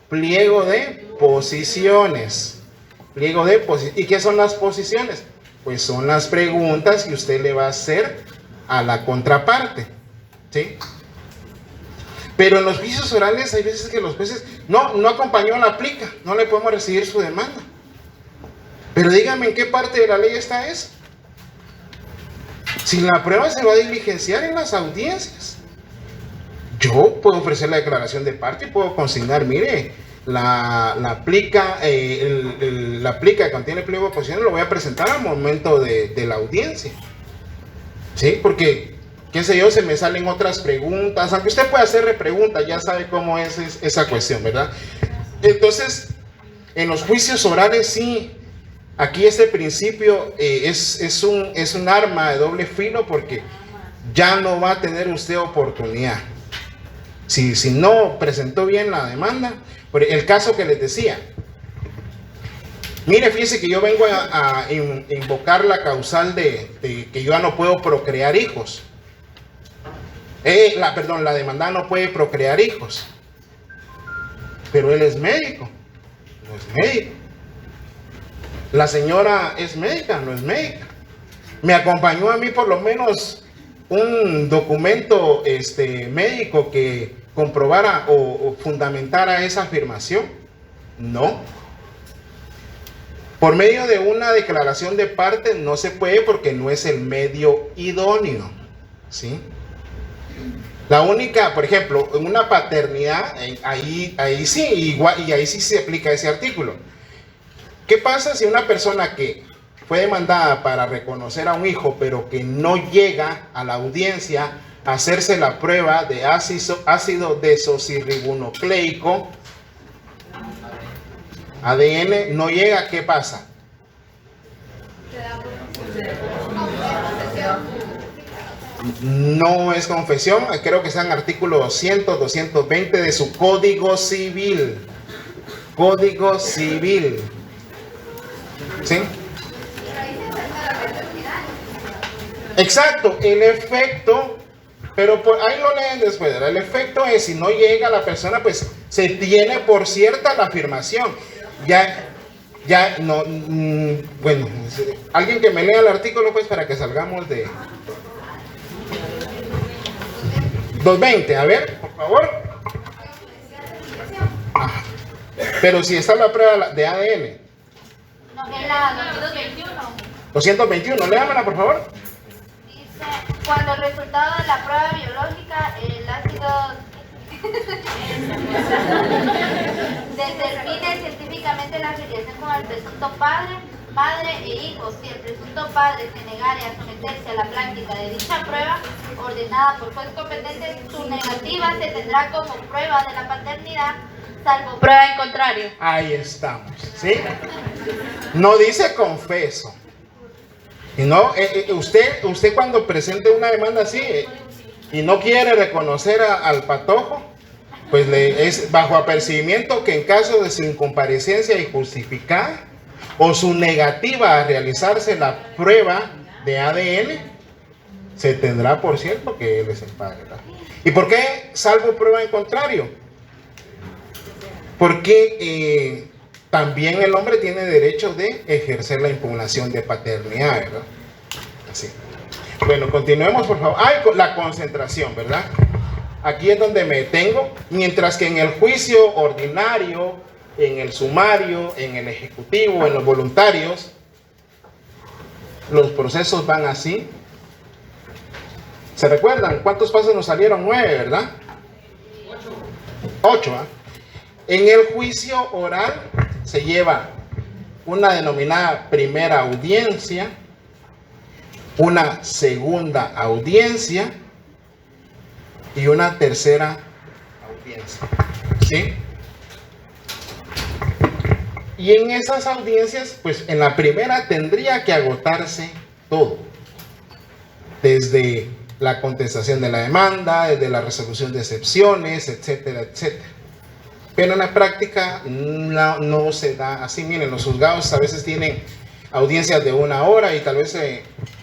S1: pliego de posiciones. ¿Y qué son las posiciones? Pues son las preguntas que usted le va a hacer a la contraparte, ¿sí? Pero en los juicios orales hay veces que los jueces no acompañó la plica, no le podemos recibir su demanda. Pero dígame en qué parte de la ley está eso. Si la prueba se va a diligenciar en las audiencias, yo puedo ofrecer la declaración de parte y puedo consignar, mire, la plica que contiene pliego de posiciones lo voy a presentar al momento de la audiencia, ¿sí? Porque, qué sé yo, se me salen otras preguntas, aunque usted pueda hacer repreguntas, ya sabe cómo es esa cuestión, ¿verdad? Entonces, en los juicios orales sí, aquí este principio es un arma de doble filo, porque ya no va a tener usted oportunidad. Si no presentó bien la demanda, por el caso que les decía, mire, fíjese que yo vengo a invocar la causal de que yo ya no puedo procrear hijos. La demandada no puede procrear hijos, pero él es médico, no es médico. La señora es médica, no es médica. Me acompañó a mí por lo menos un documento médico que comprobara o fundamentara esa afirmación. No. Por medio de una declaración de parte no se puede, porque no es el medio idóneo, ¿sí? La única, por ejemplo, en una paternidad, ahí sí, igual, y ahí sí se aplica ese artículo. ¿Qué pasa si una persona que fue demandada para reconocer a un hijo, pero que no llega a la audiencia a hacerse la prueba de ácido desoxirribonucleico, ADN, no llega? ¿Qué pasa? No es confesión, creo que están artículos 200, 220 de su Código Civil. Código Civil. ¿Sí? Exacto, el efecto, pero ahí lo leen después. El efecto es, si no llega la persona, pues se tiene por cierta la afirmación. Ya no, bueno, alguien que me lea el artículo, pues, para que salgamos de 220, a ver, por favor. Ajá. Pero si está la prueba de ADN.
S6: No, es la 221.
S1: 221, léamela, por favor.
S6: Dice, cuando el resultado de la prueba biológica, el ácido determine científicamente la afiliación con el presunto padre, madre e hijo, si el presunto padre se negare a someterse a la práctica de dicha prueba ordenada por juez competente, su negativa se tendrá como prueba de la paternidad, salvo prueba en contrario.
S1: Ahí estamos, ¿sí? No dice confeso. Y no, usted cuando presente una demanda así y no quiere reconocer al patojo, pues es bajo apercibimiento que en caso de su incomparecencia injustificada o su negativa a realizarse la prueba de ADN, se tendrá por cierto que él es el padre, ¿verdad? ¿Y por qué salvo prueba en contrario? Porque también el hombre tiene derecho de ejercer la impugnación de paternidad, ¿verdad? Así. Bueno, continuemos por favor. La concentración, ¿verdad? Aquí es donde me detengo, mientras que en el juicio ordinario, en el sumario, en el ejecutivo, en los voluntarios, los procesos van así. ¿Se recuerdan cuántos pasos nos salieron? 9, ¿verdad? 8, ¿ah? En el juicio oral se lleva una denominada primera audiencia, una segunda audiencia y una tercera audiencia, ¿sí? Y en esas audiencias, pues en la primera tendría que agotarse todo, desde la contestación de la demanda, desde la resolución de excepciones, etcétera, etcétera. Pero en la práctica no se da así. Miren, los juzgados a veces tienen audiencias de 1 hora y tal vez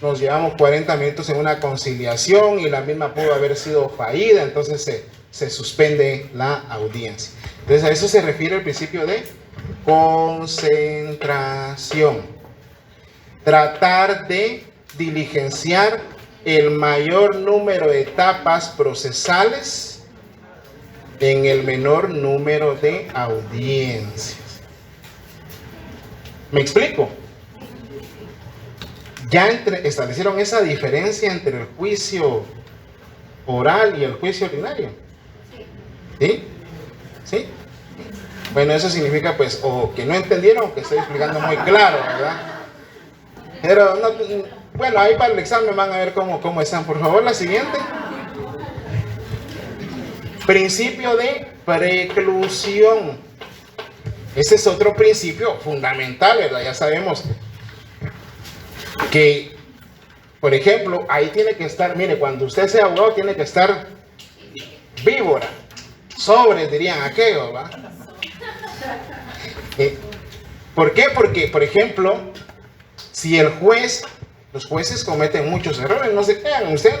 S1: nos llevamos 40 minutos en una conciliación y la misma pudo haber sido fallida, entonces se suspende la audiencia. Entonces a eso se refiere el principio de concentración. Tratar de diligenciar el mayor número de etapas procesales en el menor número de audiencias. ¿Me explico? Ya establecieron esa diferencia entre el juicio oral y el juicio ordinario. ¿Sí? ¿Sí? Bueno, eso significa pues o que no entendieron o que estoy explicando muy claro, ¿verdad? Pero no, bueno, ahí para el examen van a ver cómo están. Por favor, la siguiente. Principio de preclusión. Ese es otro principio fundamental, ¿verdad? Ya sabemos que, por ejemplo, ahí tiene que estar, mire, cuando usted sea abogado tiene que estar víbora, sobre, dirían aquellos, ¿va? ¿Por qué? Porque, por ejemplo, si los jueces cometen muchos errores, no se crean, usted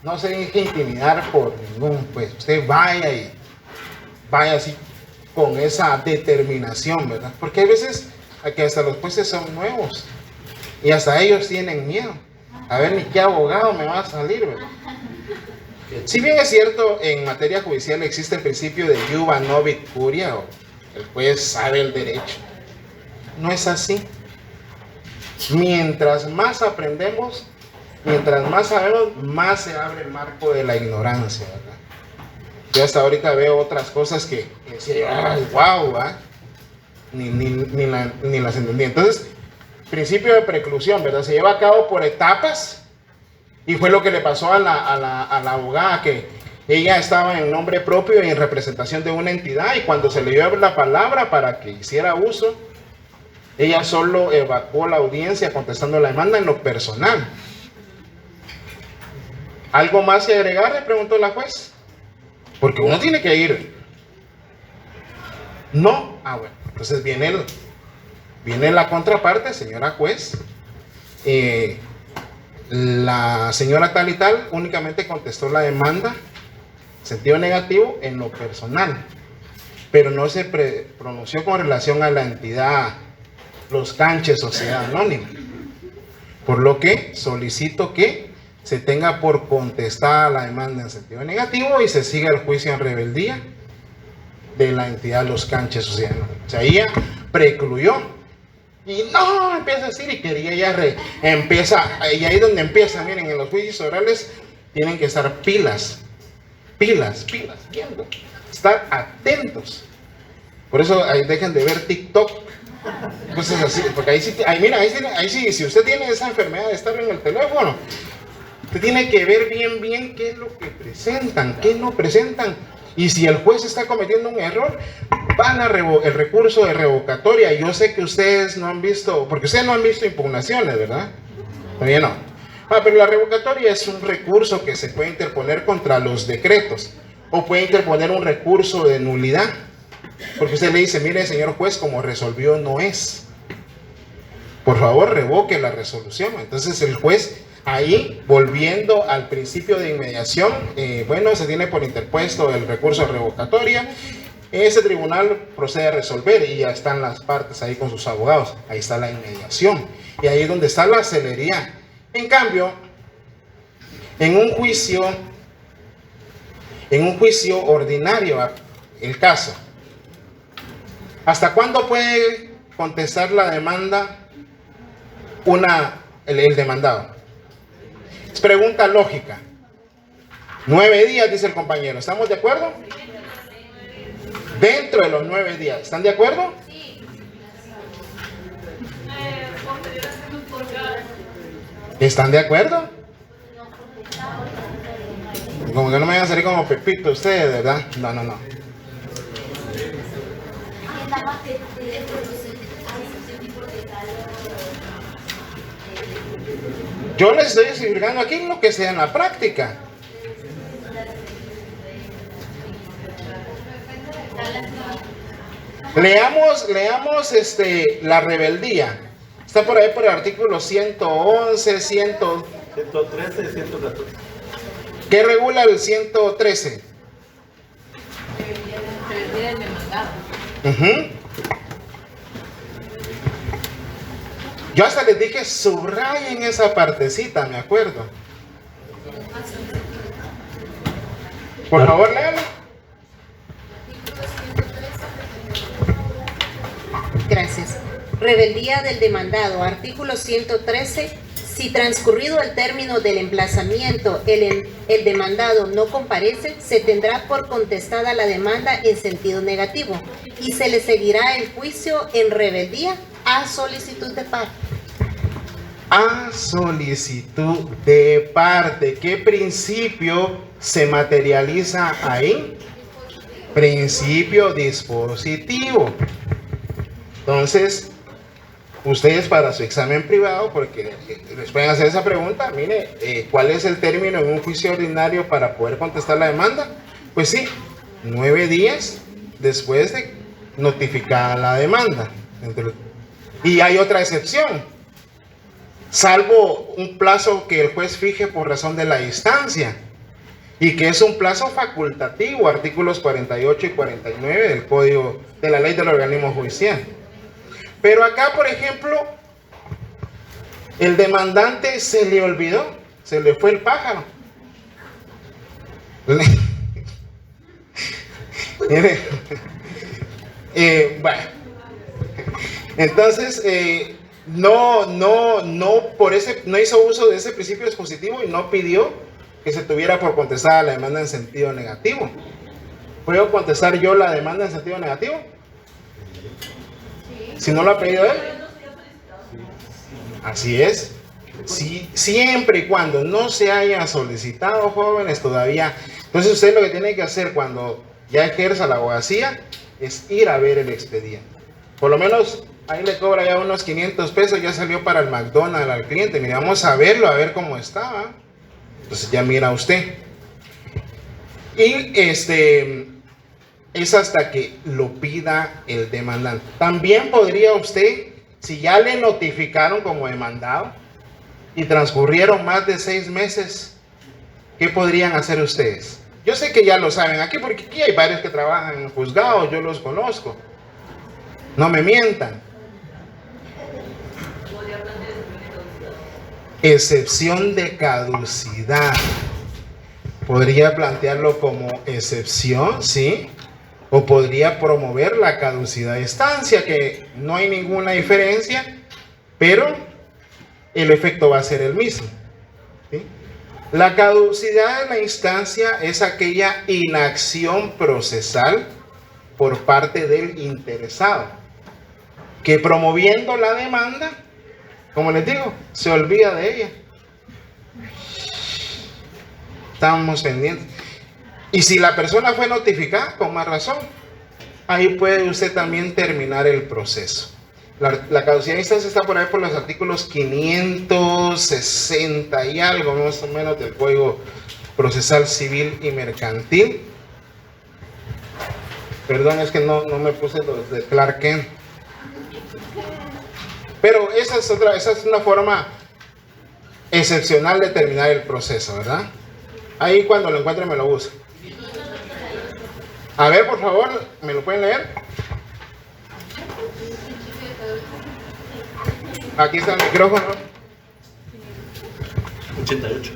S1: no se deje intimidar por ningún, pues usted vaya así con esa determinación, ¿verdad? Porque hay veces que hasta los jueces son nuevos y hasta ellos tienen miedo. A ver ni qué abogado me va a salir, ¿verdad? Si bien es cierto, en materia judicial existe el principio de iuba novit curia, o el juez sabe el derecho. No es así. Mientras más aprendemos, mientras más sabemos, más se abre el marco de la ignorancia, ¿verdad? Yo hasta ahorita veo otras cosas que ay, wow, ¿verdad? Ni las entendí. Entonces, principio de preclusión, ¿verdad? Se lleva a cabo por etapas y fue lo que le pasó a la abogada, que ella estaba en nombre propio y en representación de una entidad, y cuando se le dio la palabra para que hiciera uso, ella solo evacuó la audiencia contestando la demanda en lo personal. ¿Algo más que agregar?, le preguntó la juez. Porque uno tiene que ir. No. Ah, bueno. Entonces viene la contraparte, señora juez. La señora tal y tal únicamente contestó la demanda, sentido negativo, en lo personal. Pero no se pronunció con relación a la entidad Los Canches Sociedad Anónima. Por lo que solicito que se tenga por contestada la demanda en sentido negativo y se siga el juicio en rebeldía de la entidad Los Canches Sociedad Anónima. O sea, ella precluyó y no empieza a decir, y quería ella y ahí donde empieza, miren, en los juicios orales tienen que estar pilas, viendo, estar atentos. Por eso ahí dejen de ver TikTok Entonces así, porque ahí sí, si usted tiene esa enfermedad de estar en el teléfono, usted tiene que ver bien qué es lo que presentan, qué no presentan. Y si el juez está cometiendo un error, van a el recurso de revocatoria. Yo sé que ustedes no han visto, porque ustedes no han visto impugnaciones, ¿verdad? Todavía no. Pero la revocatoria es un recurso que se puede interponer contra los decretos, o puede interponer un recurso de nulidad. Porque usted le dice, mire señor juez, como resolvió no es. Por favor, revoque la resolución. Entonces el juez, ahí, volviendo al principio de inmediación, bueno, se tiene por interpuesto el recurso de revocatoria. Ese tribunal procede a resolver y ya están las partes ahí con sus abogados. Ahí está la inmediación. Y ahí es donde está la celeridad. En cambio, en un juicio ordinario, el caso, ¿hasta cuándo puede contestar la demanda el demandado? Es pregunta lógica. 9 días, dice el compañero. ¿Estamos de acuerdo? Dentro de los 9 días. ¿Están de acuerdo? ¿Están de acuerdo? Como que no me vayan a salir como Pepito ustedes, ¿verdad? No. Yo les estoy explicando aquí lo que sea en la práctica. Leamos la rebeldía. Está por ahí por el artículo 111,
S7: 113 y 114.
S1: ¿Qué regula el 113? Yo hasta les dije subrayen esa partecita, me acuerdo. Por favor, léalo.
S8: Gracias. Rebeldía del demandado. Artículo 113. Si transcurrido el término del emplazamiento el demandado no comparece, se tendrá por contestada la demanda en sentido negativo y se le seguirá el juicio en rebeldía a solicitud de parte.
S1: A solicitud de parte. ¿Qué principio se materializa ahí? Principio dispositivo. Entonces, ustedes para su examen privado, porque les pueden hacer esa pregunta, mire, ¿cuál es el término en un juicio ordinario para poder contestar la demanda? Pues sí, 9 días después de notificada la demanda. Y hay otra excepción, salvo un plazo que el juez fije por razón de la distancia, y que es un plazo facultativo, artículos 48 y 49 del Código de la Ley del Organismo Judicial. Pero acá, por ejemplo, el demandante se le olvidó, se le fue el pájaro. Bueno, entonces no hizo uso de ese principio dispositivo y no pidió que se tuviera por contestada la demanda en sentido negativo. ¿Puedo contestar yo la demanda en sentido negativo? Si no lo ha pedido él. Así es. Si, siempre y cuando no se haya solicitado, jóvenes, todavía. Entonces usted lo que tiene que hacer cuando ya ejerza la abogacía es ir a ver el expediente. Por lo menos ahí le cobra ya unos 500 pesos, ya salió para el McDonald's al cliente. Mira, vamos a verlo, a ver cómo estaba. Entonces ya mira usted. Y es hasta que lo pida el demandante. También podría usted, si ya le notificaron como demandado y transcurrieron más de 6 meses, ¿qué podrían hacer ustedes? Yo sé que ya lo saben aquí, porque aquí hay varios que trabajan en juzgados, yo los conozco. No me mientan. Excepción de caducidad. Podría plantearlo como excepción, ¿sí? O podría promover la caducidad de estancia, que no hay ninguna diferencia, pero el efecto va a ser el mismo, ¿sí? La caducidad de la instancia es aquella inacción procesal por parte del interesado, que promoviendo la demanda, como les digo, se olvida de ella. Estamos pendientes. Y si la persona fue notificada, con más razón, ahí puede usted también terminar el proceso. La caducidad de instancia está por ahí por los artículos 560 y algo, más o menos, del Código Procesal Civil y Mercantil. Perdón, es que no me puse los de Clark Kent. Pero esa es una forma excepcional de terminar el proceso, ¿verdad? Ahí cuando lo encuentre me lo usa. A ver, por favor, ¿me lo pueden leer? Aquí está el micrófono.
S7: 88.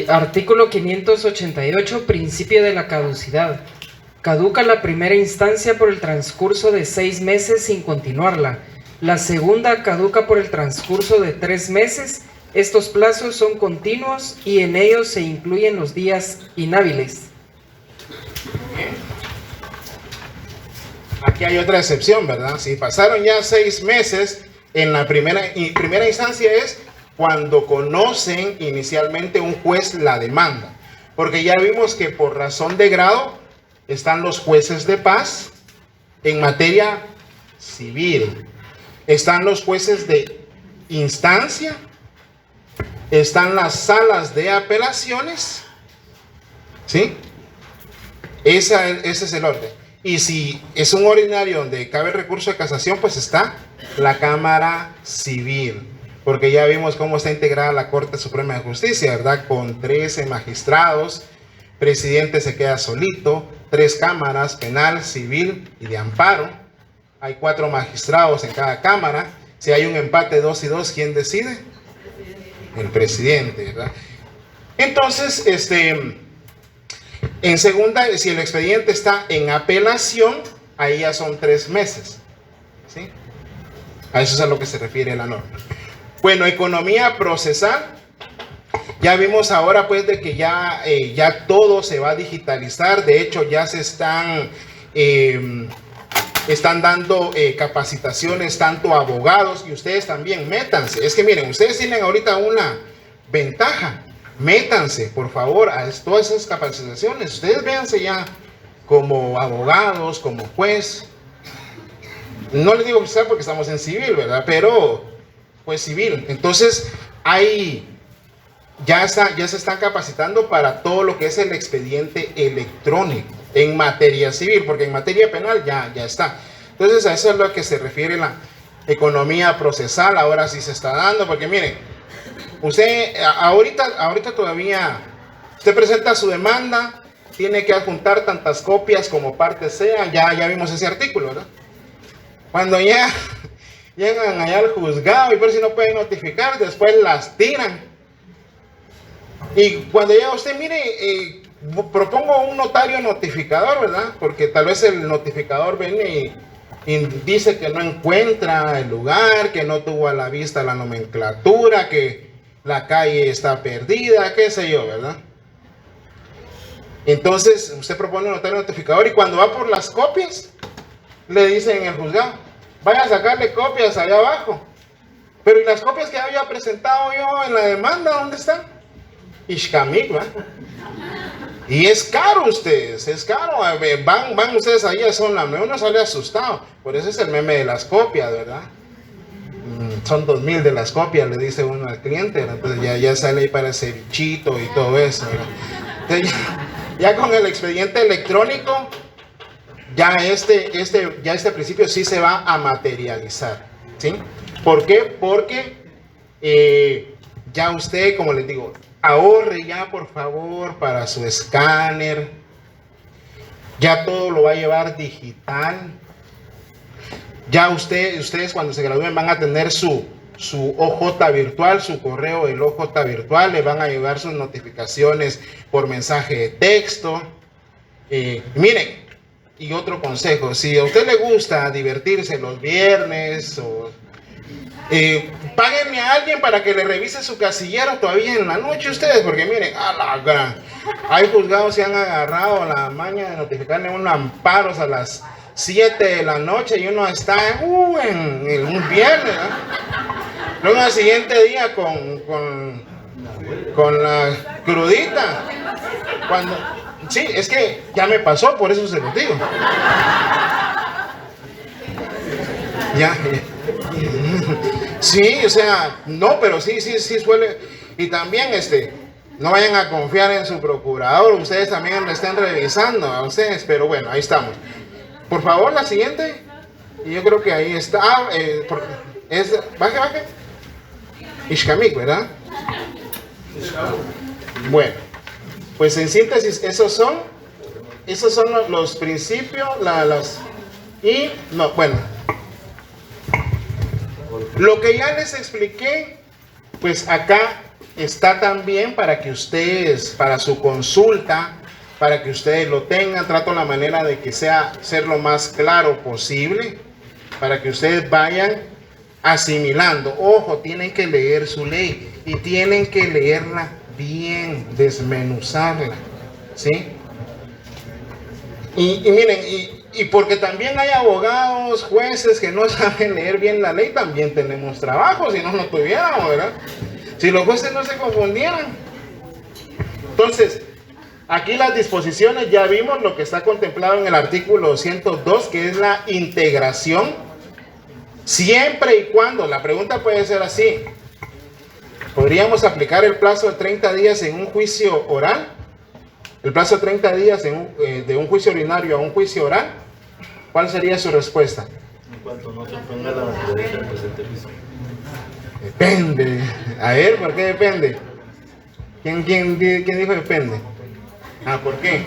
S9: Artículo 588, principio de la caducidad. Caduca la primera instancia por el transcurso de 6 meses sin continuarla. La segunda caduca por el transcurso de 3 meses. Estos plazos son continuos y en ellos se incluyen los días inhábiles.
S1: Aquí hay otra excepción, ¿verdad? Si pasaron ya 6 meses, en la primera instancia es cuando conocen inicialmente un juez la demanda. Porque ya vimos que por razón de grado están los jueces de paz en materia civil. Están los jueces de instancia. Están las salas de apelaciones. ¿Sí? Ese es el orden. Y si es un ordinario donde cabe recurso de casación, pues está la Cámara Civil. Porque ya vimos cómo está integrada la Corte Suprema de Justicia, ¿verdad? Con 13 magistrados, presidente se queda solito, 3 cámaras, penal, civil y de amparo. Hay 4 magistrados en cada cámara. Si hay un empate 2 y 2, ¿quién decide? El presidente, ¿verdad? Entonces, en segunda, si el expediente está en apelación, ahí ya son 3 meses. ¿Sí? A eso es a lo que se refiere la norma. Bueno, economía procesal. Ya vimos ahora pues de que ya todo se va a digitalizar. De hecho, ya se están dando capacitaciones tanto a abogados y ustedes también, métanse. Es que miren, ustedes tienen ahorita una ventaja. Métanse, por favor, a todas esas capacitaciones. Ustedes véanse ya como abogados, como juez. No les digo oficial porque estamos en civil, ¿verdad? Pero, pues civil. Entonces, ya se están capacitando para todo lo que es el expediente electrónico en materia civil, porque en materia penal ya está. Entonces, a eso es lo que se refiere la economía procesal. Ahora sí se está dando, porque miren, usted ahorita todavía, usted presenta su demanda, tiene que adjuntar tantas copias como parte sea, ya vimos ese artículo, ¿verdad? Cuando ya llegan allá al juzgado y por si no pueden notificar, después las tiran. Y cuando llega usted, mire, propongo un notario notificador, ¿verdad? Porque tal vez el notificador viene y dice que no encuentra el lugar, que no tuvo a la vista la nomenclatura, que la calle está perdida, qué sé yo, ¿verdad? Entonces, usted propone un notario notificador y cuando va por las copias, le dicen en el juzgado, vaya a sacarle copias allá abajo. Pero ¿y las copias que había presentado yo en la demanda, dónde están? Ishkamik, ¿verdad? Y es caro ustedes, es caro. Van ustedes ahí a Zona, uno sale asustado. Por eso es el meme de las copias, ¿verdad? Son 2,000 de las copias, le dice uno al cliente, ¿verdad? Entonces ya sale ahí para ese bichito y todo eso, ¿verdad? Entonces, ya con el expediente electrónico, ya este principio sí se va a materializar, ¿sí? ¿Por qué? Porque ya usted, como les digo, ahorre ya por favor para su escáner, ya todo lo va a llevar digital. Ya ustedes cuando se gradúen van a tener su OJ virtual, su correo del OJ virtual, le van a llegar sus notificaciones por mensaje de texto. Miren, y otro consejo, si a usted le gusta divertirse los viernes o páguenle a alguien para que le revise su casillero todavía en la noche ustedes, porque miren, hay juzgados que han agarrado la maña de notificarle unos amparos a las 7 de la noche y uno está en un viernes, ¿no? Luego al siguiente día con la crudita. Sí, es que ya me pasó, por eso se lo digo. Ya. Sí, o sea, no, pero sí suele. Y también, no vayan a confiar en su procurador, ustedes también lo estén revisando a ustedes, pero bueno, ahí estamos. Por favor, la siguiente. Y yo creo que ahí está. Baje. Ixcamic, ¿verdad? Bueno, pues en síntesis, esos son los principios, lo que ya les expliqué, pues acá está también para que ustedes, para su consulta, para que ustedes lo tengan. Trato la manera de que ser lo más claro posible, para que ustedes vayan asimilando. Ojo, tienen que leer su ley y tienen que leerla bien, desmenuzarla, ¿sí? Y miren, y porque también hay abogados, jueces que no saben leer bien la ley, también tenemos trabajo, si no, no tuviéramos, ¿verdad? Si los jueces no se confundieran. Entonces, aquí las disposiciones, ya vimos lo que está contemplado en el artículo 202, que es la integración, siempre y cuando, la pregunta puede ser así: ¿podríamos aplicar el plazo de 30 días en un juicio oral? El plazo de 30 días de un juicio ordinario a un juicio oral. ¿Cuál sería su respuesta?
S7: En cuanto no se ponga la naturaleza del presente juicio.
S1: Depende. A ver, ¿por qué depende? ¿Quién dijo depende? ¿Por qué?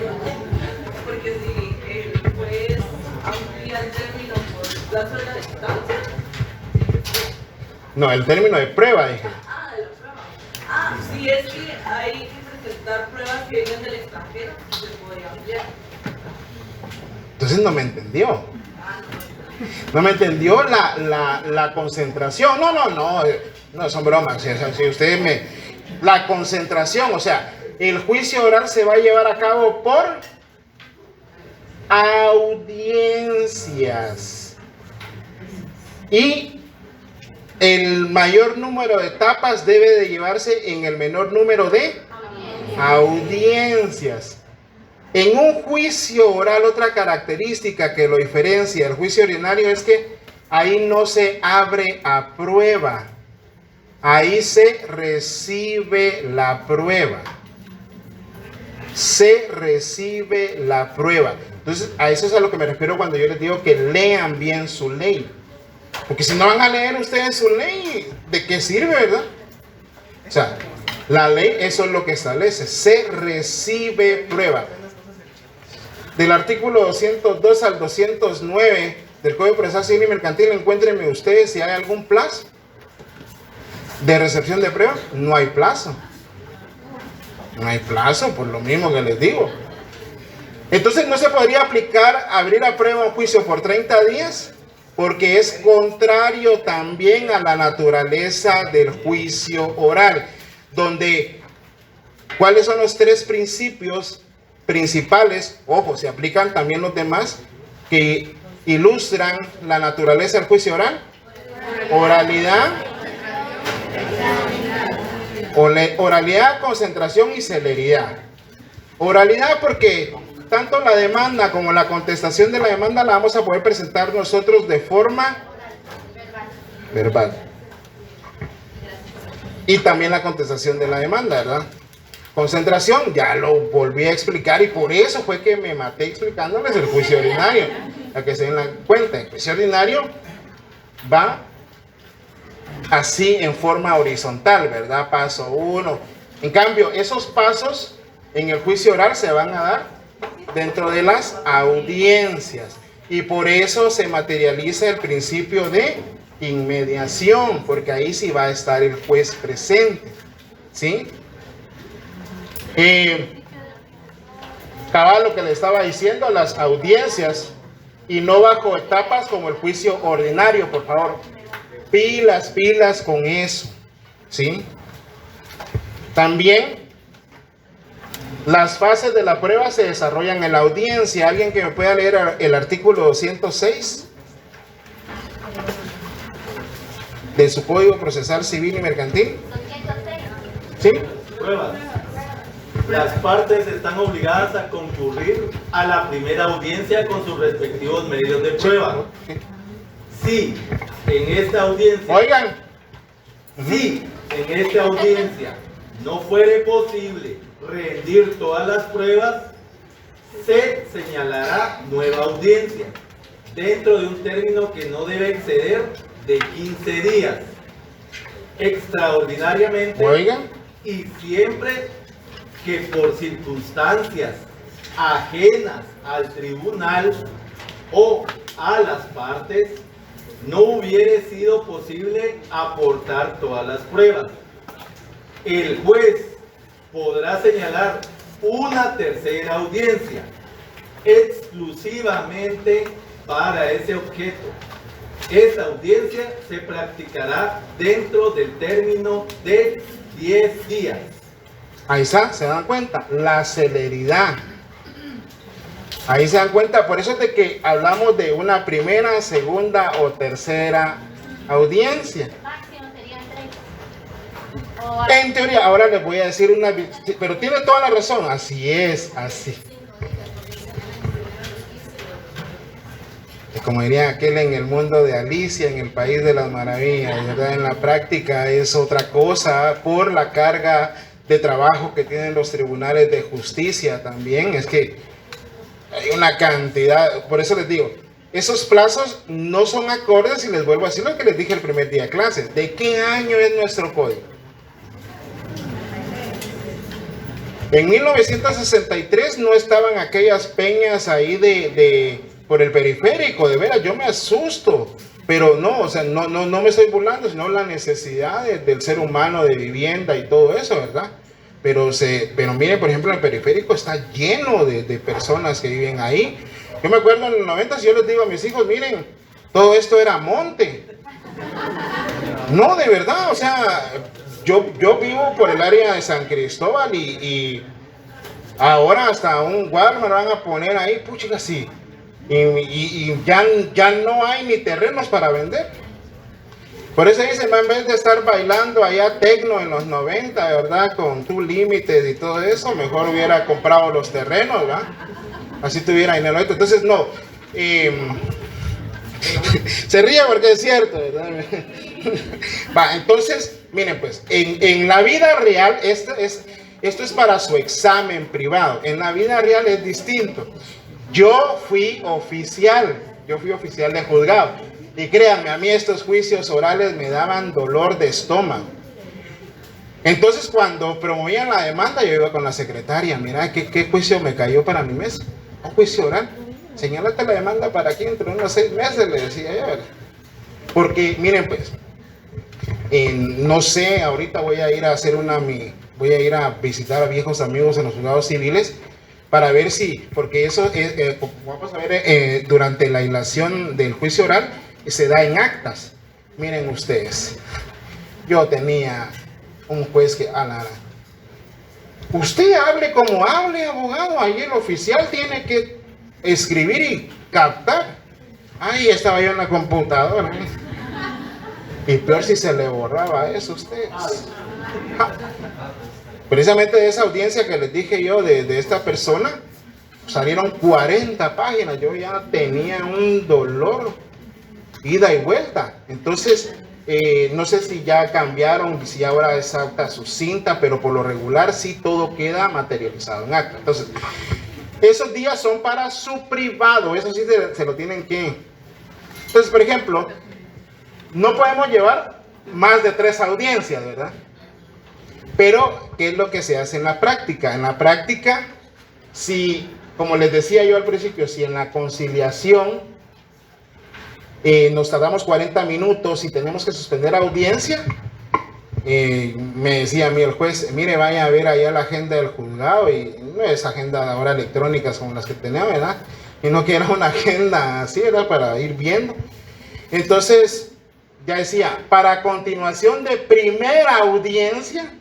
S5: Porque si el juez amplía el término por plazo de la distancia.
S1: No, el término de prueba, dije.
S5: De la prueba. Sí, es que hay que presentar pruebas que vienen del extranjero, se podría ampliar.
S1: Entonces no me entendió. No me entendió la concentración. No, son bromas. Si ustedes la concentración, o sea, el juicio oral se va a llevar a cabo por audiencias. Y el mayor número de etapas debe de llevarse en el menor número de audiencias. En un juicio oral, otra característica que lo diferencia del juicio ordinario es que ahí no se abre a prueba, ahí se recibe la prueba. Se recibe la prueba. Entonces, a eso es a lo que me refiero cuando yo les digo que lean bien su ley. Porque si no van a leer ustedes su ley, ¿de qué sirve, verdad? O sea, la ley, eso es lo que establece. Se recibe prueba. Del artículo 202 al 209 del Código Procesal Civil y Mercantil, encuéntrenme ustedes si hay algún plazo de recepción de prueba. No hay plazo. No hay plazo, por lo mismo que les digo. Entonces no se podría aplicar abrir a prueba un juicio por 30 días, porque es contrario también a la naturaleza del juicio oral, donde, ¿cuáles son los 3 principios principales? Ojo, se aplican también los demás que ilustran la naturaleza del juicio oral. Oralidad, concentración y celeridad. Oralidad porque tanto la demanda como la contestación de la demanda la vamos a poder presentar nosotros de forma verbal. Y también la contestación de la demanda, ¿verdad? Concentración, ya lo volví a explicar y por eso fue que me maté explicándoles el juicio ordinario. A que se den cuenta, el juicio ordinario va así en forma horizontal, ¿verdad? Paso 1. En cambio, esos pasos en el juicio oral se van a dar dentro de las audiencias. Y por eso se materializa el principio de inmediación, porque ahí sí va a estar el juez presente, ¿sí? Cabal, lo que le estaba diciendo, las audiencias y no bajo etapas como el juicio ordinario, por favor. Pilas con eso, ¿sí? También Las fases de la prueba se desarrollan en la audiencia. ¿Alguien que me pueda leer el artículo 206 de su Código Procesal Civil y Mercantil?
S6: 206.
S1: ¿Sí?
S7: Pruebas. Las partes están obligadas a concurrir a la primera audiencia con sus respectivos medios de prueba. Si en esta audiencia,
S1: Oigan,
S7: si en esta audiencia no fuere posible rendir todas las pruebas, se señalará nueva audiencia dentro de un término que no debe exceder de 15 días. Extraordinariamente,
S1: oigan,
S7: y siempre que por circunstancias ajenas al tribunal o a las partes no hubiere sido posible aportar todas las pruebas, el juez podrá señalar una tercera audiencia exclusivamente para ese objeto. Esta audiencia se practicará dentro del término de 10 días.
S1: ahí está, se dan cuenta, la celeridad. Ahí se dan cuenta, por eso es de que hablamos de una primera, segunda o tercera audiencia.
S6: Máximo serían 3.
S1: En teoría, ahora les voy a decir una, pero tiene toda la razón, así es, así. Es como diría aquel en el mundo de Alicia, en el país de las maravillas, ¿verdad? En la práctica es otra cosa por la carga de trabajo que tienen los tribunales de justicia también, es que hay una cantidad, por eso les digo, esos plazos no son acordes y les vuelvo a decir lo que les dije el primer día de clase. ¿De qué año es nuestro código? En 1963 no estaban aquellas peñas ahí por el periférico, de veras, yo me asusto, pero no, o sea, no me estoy burlando, sino la necesidad del ser humano de vivienda y todo eso, ¿verdad? Pero miren, por ejemplo, el periférico está lleno de personas que viven ahí. Yo me acuerdo en los 90, yo les digo a mis hijos, miren, todo esto era monte. No, de verdad, o sea, yo vivo por el área de San Cristóbal y ahora hasta un Walmart van a poner ahí, puchica, sí. Y ya no hay ni terrenos para vender. Por eso dicen, en vez de estar bailando allá tecno en los 90, ¿verdad? Con Two Limited y todo eso, mejor hubiera comprado los terrenos, ¿verdad? Así tuviera dinero. Entonces, no. Se ríe porque es cierto, ¿verdad? Va, entonces, miren pues, en la vida real, esto es para su examen privado. En la vida real es distinto. Yo fui oficial de juzgado. Y créanme, a mí estos juicios orales me daban dolor de estómago. Entonces, cuando promovían la demanda, yo iba con la secretaria. Mira, ¿qué juicio me cayó para mi mesa? Un juicio oral. Señálate la demanda para aquí entre unos 6 meses, le decía yo. Porque, miren, pues, no sé, ahorita voy a ir a visitar a viejos amigos en los juzgados civiles para ver si, porque eso vamos a ver durante la hilación del juicio oral, se da en actas. Miren ustedes, yo tenía un juez que, usted hable como hable, abogado, ahí el oficial tiene que escribir y captar. Ahí estaba yo en la computadora. Y peor si se le borraba eso a ustedes. Precisamente de esa audiencia que les dije yo de esta persona, salieron 40 páginas. Yo ya tenía un dolor, ida y vuelta. Entonces, no sé si ya cambiaron, si ahora es acta sucinta, pero por lo regular sí todo queda materializado en acta. Entonces, esos días son para su privado, eso sí se lo tienen que... Entonces, por ejemplo, no podemos llevar más de 3 audiencias, ¿verdad? Pero, ¿qué es lo que se hace en la práctica? En la práctica, si, como les decía yo al principio, si en la conciliación nos tardamos 40 minutos y tenemos que suspender audiencia, me decía a mí el juez, mire, vaya a ver allá la agenda del juzgado, y no es agenda ahora electrónicas como las que tenemos, ¿verdad? Y no que era una agenda así, ¿verdad? Para ir viendo. Entonces, ya decía, para continuación de primera audiencia,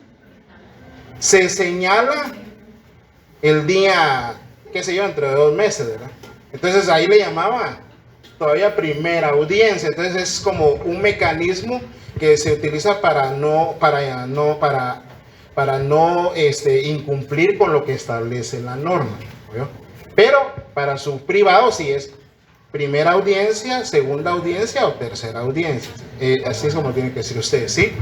S1: se señala el día, qué sé yo, entre 2 meses, ¿verdad? Entonces ahí le llamaba todavía primera audiencia. Entonces es como un mecanismo que se utiliza para no incumplir con lo que establece la norma, ¿no? Pero para su privado sí es primera audiencia, segunda audiencia o tercera audiencia. Así es como tienen que decir ustedes, ¿sí?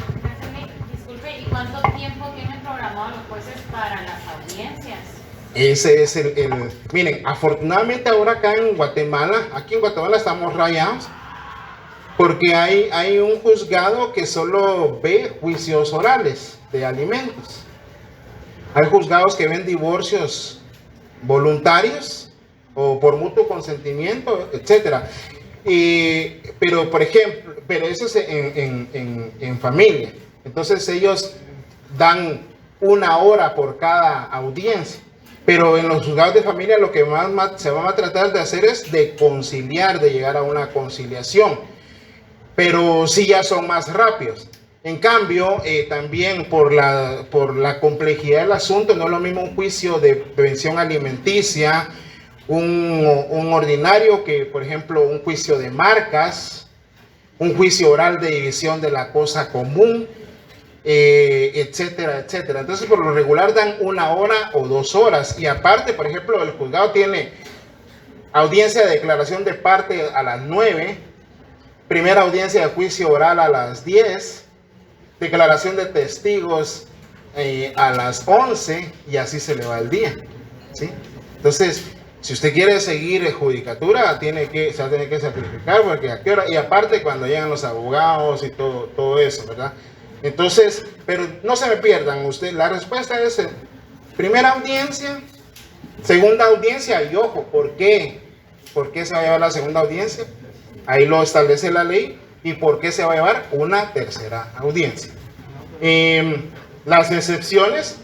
S10: Disculpe, ¿y cuánto tiempo tienen programados los jueces para las audiencias?
S1: Ese es miren, afortunadamente ahora acá en Guatemala, estamos rayados, porque hay un juzgado que solo ve juicios orales de alimentos. Hay juzgados que ven divorcios voluntarios o por mutuo consentimiento, etcétera. Pero por ejemplo, eso es en familia. Entonces ellos dan 1 hora por cada audiencia. Pero en los juzgados de familia lo que más se va a tratar de hacer es de conciliar, de llegar a una conciliación. Pero sí ya son más rápidos. En cambio, también por la complejidad del asunto, no es lo mismo un juicio de prevención alimenticia, un ordinario que, por ejemplo, un juicio de marcas, un juicio oral de división de la cosa común, etcétera, etcétera. Entonces, por lo regular dan 1 hora o 2 horas. Y aparte, por ejemplo, el juzgado tiene audiencia de declaración de parte a las 9, primera audiencia de juicio oral a las 10, declaración de testigos a las 11, y así se le va el día, ¿sí? Entonces, si usted quiere seguir judicatura, se va a tener que sacrificar, porque a qué hora, y aparte cuando llegan los abogados y todo eso, ¿verdad? Entonces, pero no se me pierdan, la respuesta es primera audiencia, segunda audiencia, y ojo, ¿por qué? ¿Por qué se va a llevar la segunda audiencia? Ahí lo establece la ley. ¿Y por qué se va a llevar una tercera audiencia? Las excepciones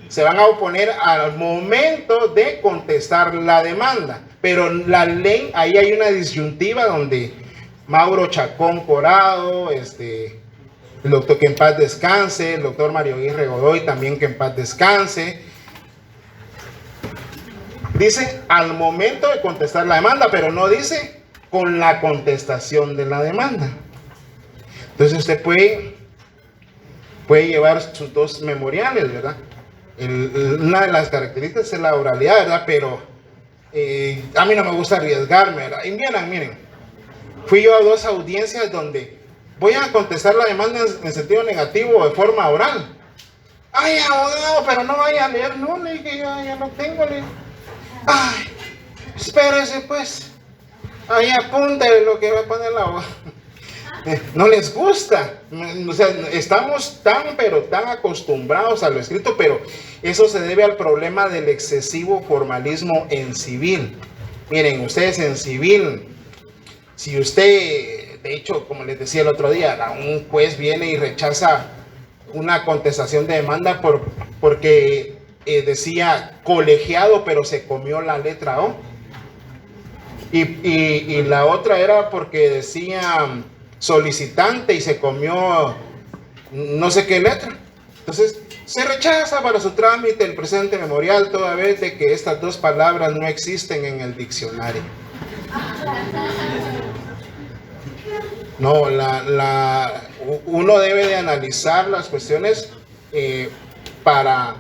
S1: se van a oponer al momento de contestar la demanda, pero la ley, ahí hay una disyuntiva donde Mauro Chacón Corado, el doctor que en paz descanse, el doctor Mario Aguirre Godoy también que en paz descanse, dice al momento de contestar la demanda, pero no dice con la contestación de la demanda. Entonces usted puede llevar sus 2 memoriales, ¿verdad? Una de las características es la oralidad, ¿verdad? Pero a mí no me gusta arriesgarme, ¿verdad? Y miren, fui yo a 2 audiencias donde voy a contestar la demanda en sentido negativo de forma oral. Ay, abogado, pero no vaya a leer, no, le dije, ya lo tengo, le dije. Ay, espérese pues, ahí apúntale lo que va a poner la abogada. No les gusta, o sea, estamos pero tan acostumbrados a lo escrito, pero eso se debe al problema del excesivo formalismo en civil. Miren, ustedes en civil, si usted, de hecho, como les decía el otro día, un juez viene y rechaza una contestación de demanda porque decía colegiado, pero se comió la letra O, y la otra era porque decía solicitante y se comió no sé qué letra. Entonces se rechaza para su trámite el presente memorial, toda vez de que estas 2 palabras no existen en el diccionario. No, uno debe de analizar las cuestiones para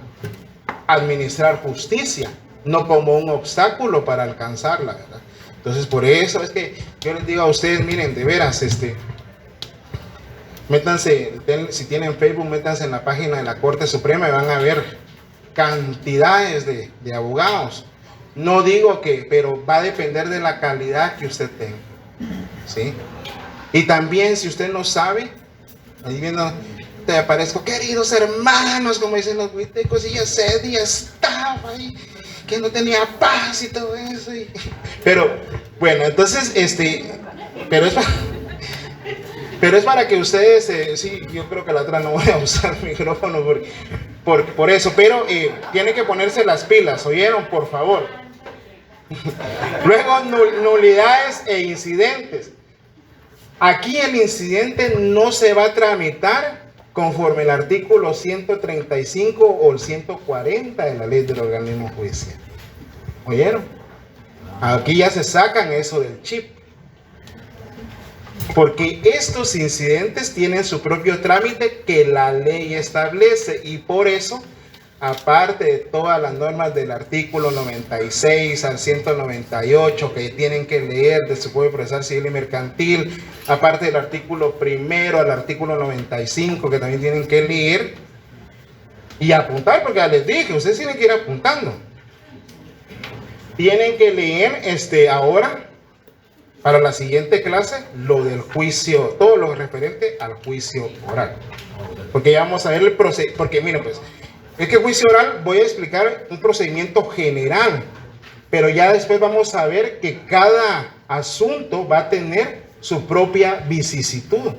S1: administrar justicia, no como un obstáculo para alcanzarla, ¿verdad? Entonces, por eso es que yo les digo a ustedes, miren, de veras, métanse, si tienen Facebook, métanse en la página de la Corte Suprema y van a ver cantidades de abogados. No digo pero va a depender de la calidad que usted tenga, ¿sí? Y también, si usted no sabe, ahí viendo, te aparezco, queridos hermanos, como dicen los huitecos, y ya estaba ahí, que no tenía paz y todo eso. Pero, bueno, entonces, pero es para que ustedes, sí, yo creo que la otra no voy a usar el micrófono por eso, pero tienen que ponerse las pilas, ¿oyeron? Por favor. Luego, nulidades e incidentes. Aquí el incidente no se va a tramitar conforme el artículo 135 o el 140 de la ley del organismo judicial. ¿Oyeron? Aquí ya se sacan eso del chip. Porque estos incidentes tienen su propio trámite que la ley establece, y por eso, aparte de todas las normas del artículo 96 al 198 que tienen que leer de su Código Procesal Civil y Mercantil, aparte del artículo 1 al artículo 95 que también tienen que leer y apuntar, porque ya les dije, ustedes tienen que ir apuntando. Tienen que leer ahora, para la siguiente clase, lo del juicio, todo lo referente al juicio oral. Porque ya vamos a ver el procedimiento, porque miren pues, es que juicio oral voy a explicar un procedimiento general, pero ya después vamos a ver que cada asunto va a tener su propia vicisitud.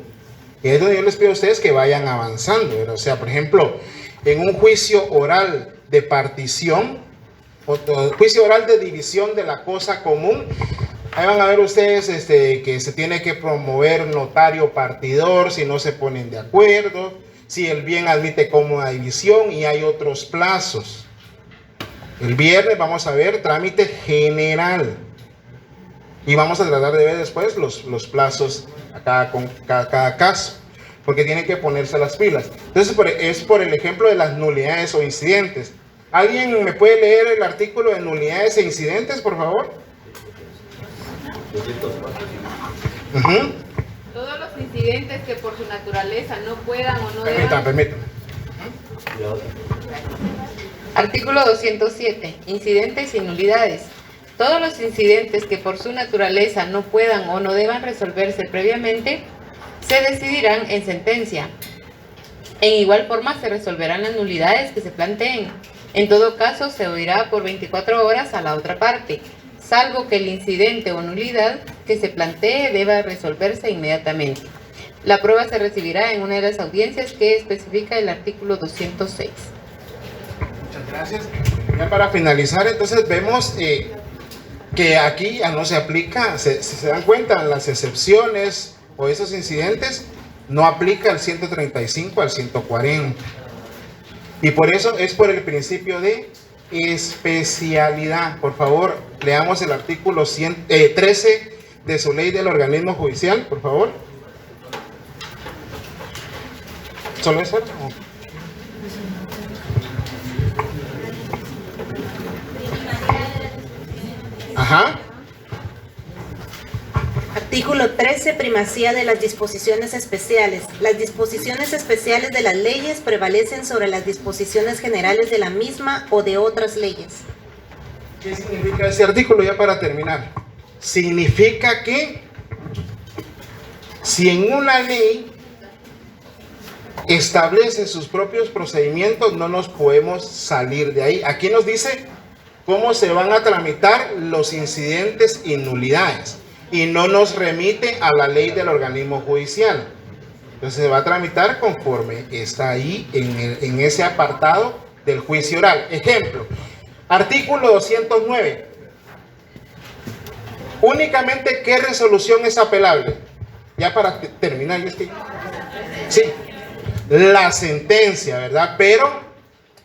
S1: Y es donde yo les pido a ustedes que vayan avanzando, ¿verdad? O sea, por ejemplo, en un juicio oral de partición, o juicio oral de división de la cosa común, ahí van a ver ustedes que se tiene que promover notario partidor si no se ponen de acuerdo, si el bien admite cómoda división, y hay otros plazos. El viernes vamos a ver trámite general y vamos a tratar de ver después los plazos a cada caso, porque tienen que ponerse las pilas. Entonces es por el ejemplo de las nulidades o incidentes. ¿Alguien me puede leer el artículo de nulidades e incidentes, por favor?
S11: Todos los incidentes que por su naturaleza no puedan o no
S1: Permítanme.
S11: Artículo 207. Incidentes y nulidades. Todos los incidentes que por su naturaleza no puedan o no deban resolverse previamente se decidirán en sentencia. En igual forma se resolverán las nulidades que se planteen. En todo caso se oirá por 24 horas a la otra parte, salvo que el incidente o nulidad que se plantee deba resolverse inmediatamente. La prueba se recibirá en una de las audiencias que especifica el artículo 206.
S1: Muchas gracias. Ya para finalizar, entonces vemos que aquí ya no se aplica, si se dan cuenta, las excepciones o esos incidentes, no aplica el 135 al 140. Y por eso es por el principio de especialidad. Por favor, leamos el artículo 13 de su ley del organismo judicial, por favor. ¿Solo eso? Ajá.
S8: Artículo 13. Primacía de las disposiciones especiales. Las disposiciones especiales de las leyes prevalecen sobre las disposiciones generales de la misma o de otras leyes.
S1: ¿Qué significa ese artículo? Ya para terminar. Significa que si en una ley establece sus propios procedimientos, no nos podemos salir de ahí. Aquí nos dice cómo se van a tramitar los incidentes y nulidades, y no nos remite a la ley del organismo judicial. Entonces se va a tramitar conforme está ahí en ese apartado del juicio oral. Ejemplo, artículo 209. Únicamente, ¿qué resolución es apelable? Ya para terminar, sí, la sentencia, ¿verdad? Pero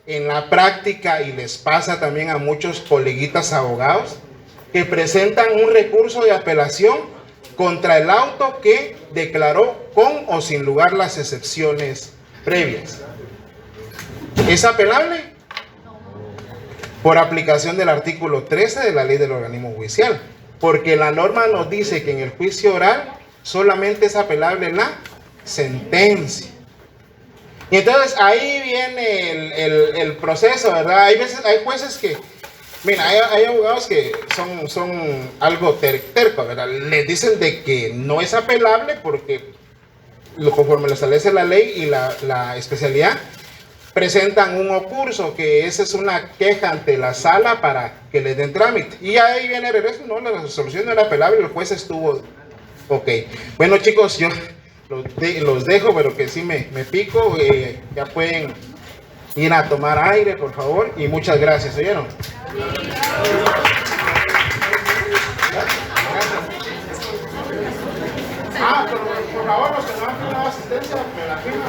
S1: en la práctica, y les pasa también a muchos coleguitas abogados, que presentan un recurso de apelación contra el auto que declaró con o sin lugar las excepciones previas. ¿Es apelable? Por aplicación del artículo 13 de la ley del organismo judicial, porque la norma nos dice que en el juicio oral solamente es apelable la sentencia. Y entonces ahí viene el proceso, ¿verdad? Hay jueces que, mira, hay abogados que son algo tercos, ¿verdad? Les dicen de que no es apelable porque conforme lo establece la ley y la especialidad, presentan un ocurso, que esa es una queja ante la sala para que les den trámite. Y ahí viene el regreso, no, la resolución no era apelable, el juez estuvo ok. Bueno, chicos, yo los dejo, pero que sí me pico, ya pueden ir a tomar aire, por favor, y muchas gracias, ¿oyeron? Ah, por favor, los que no han firmado asistencia, me la firman.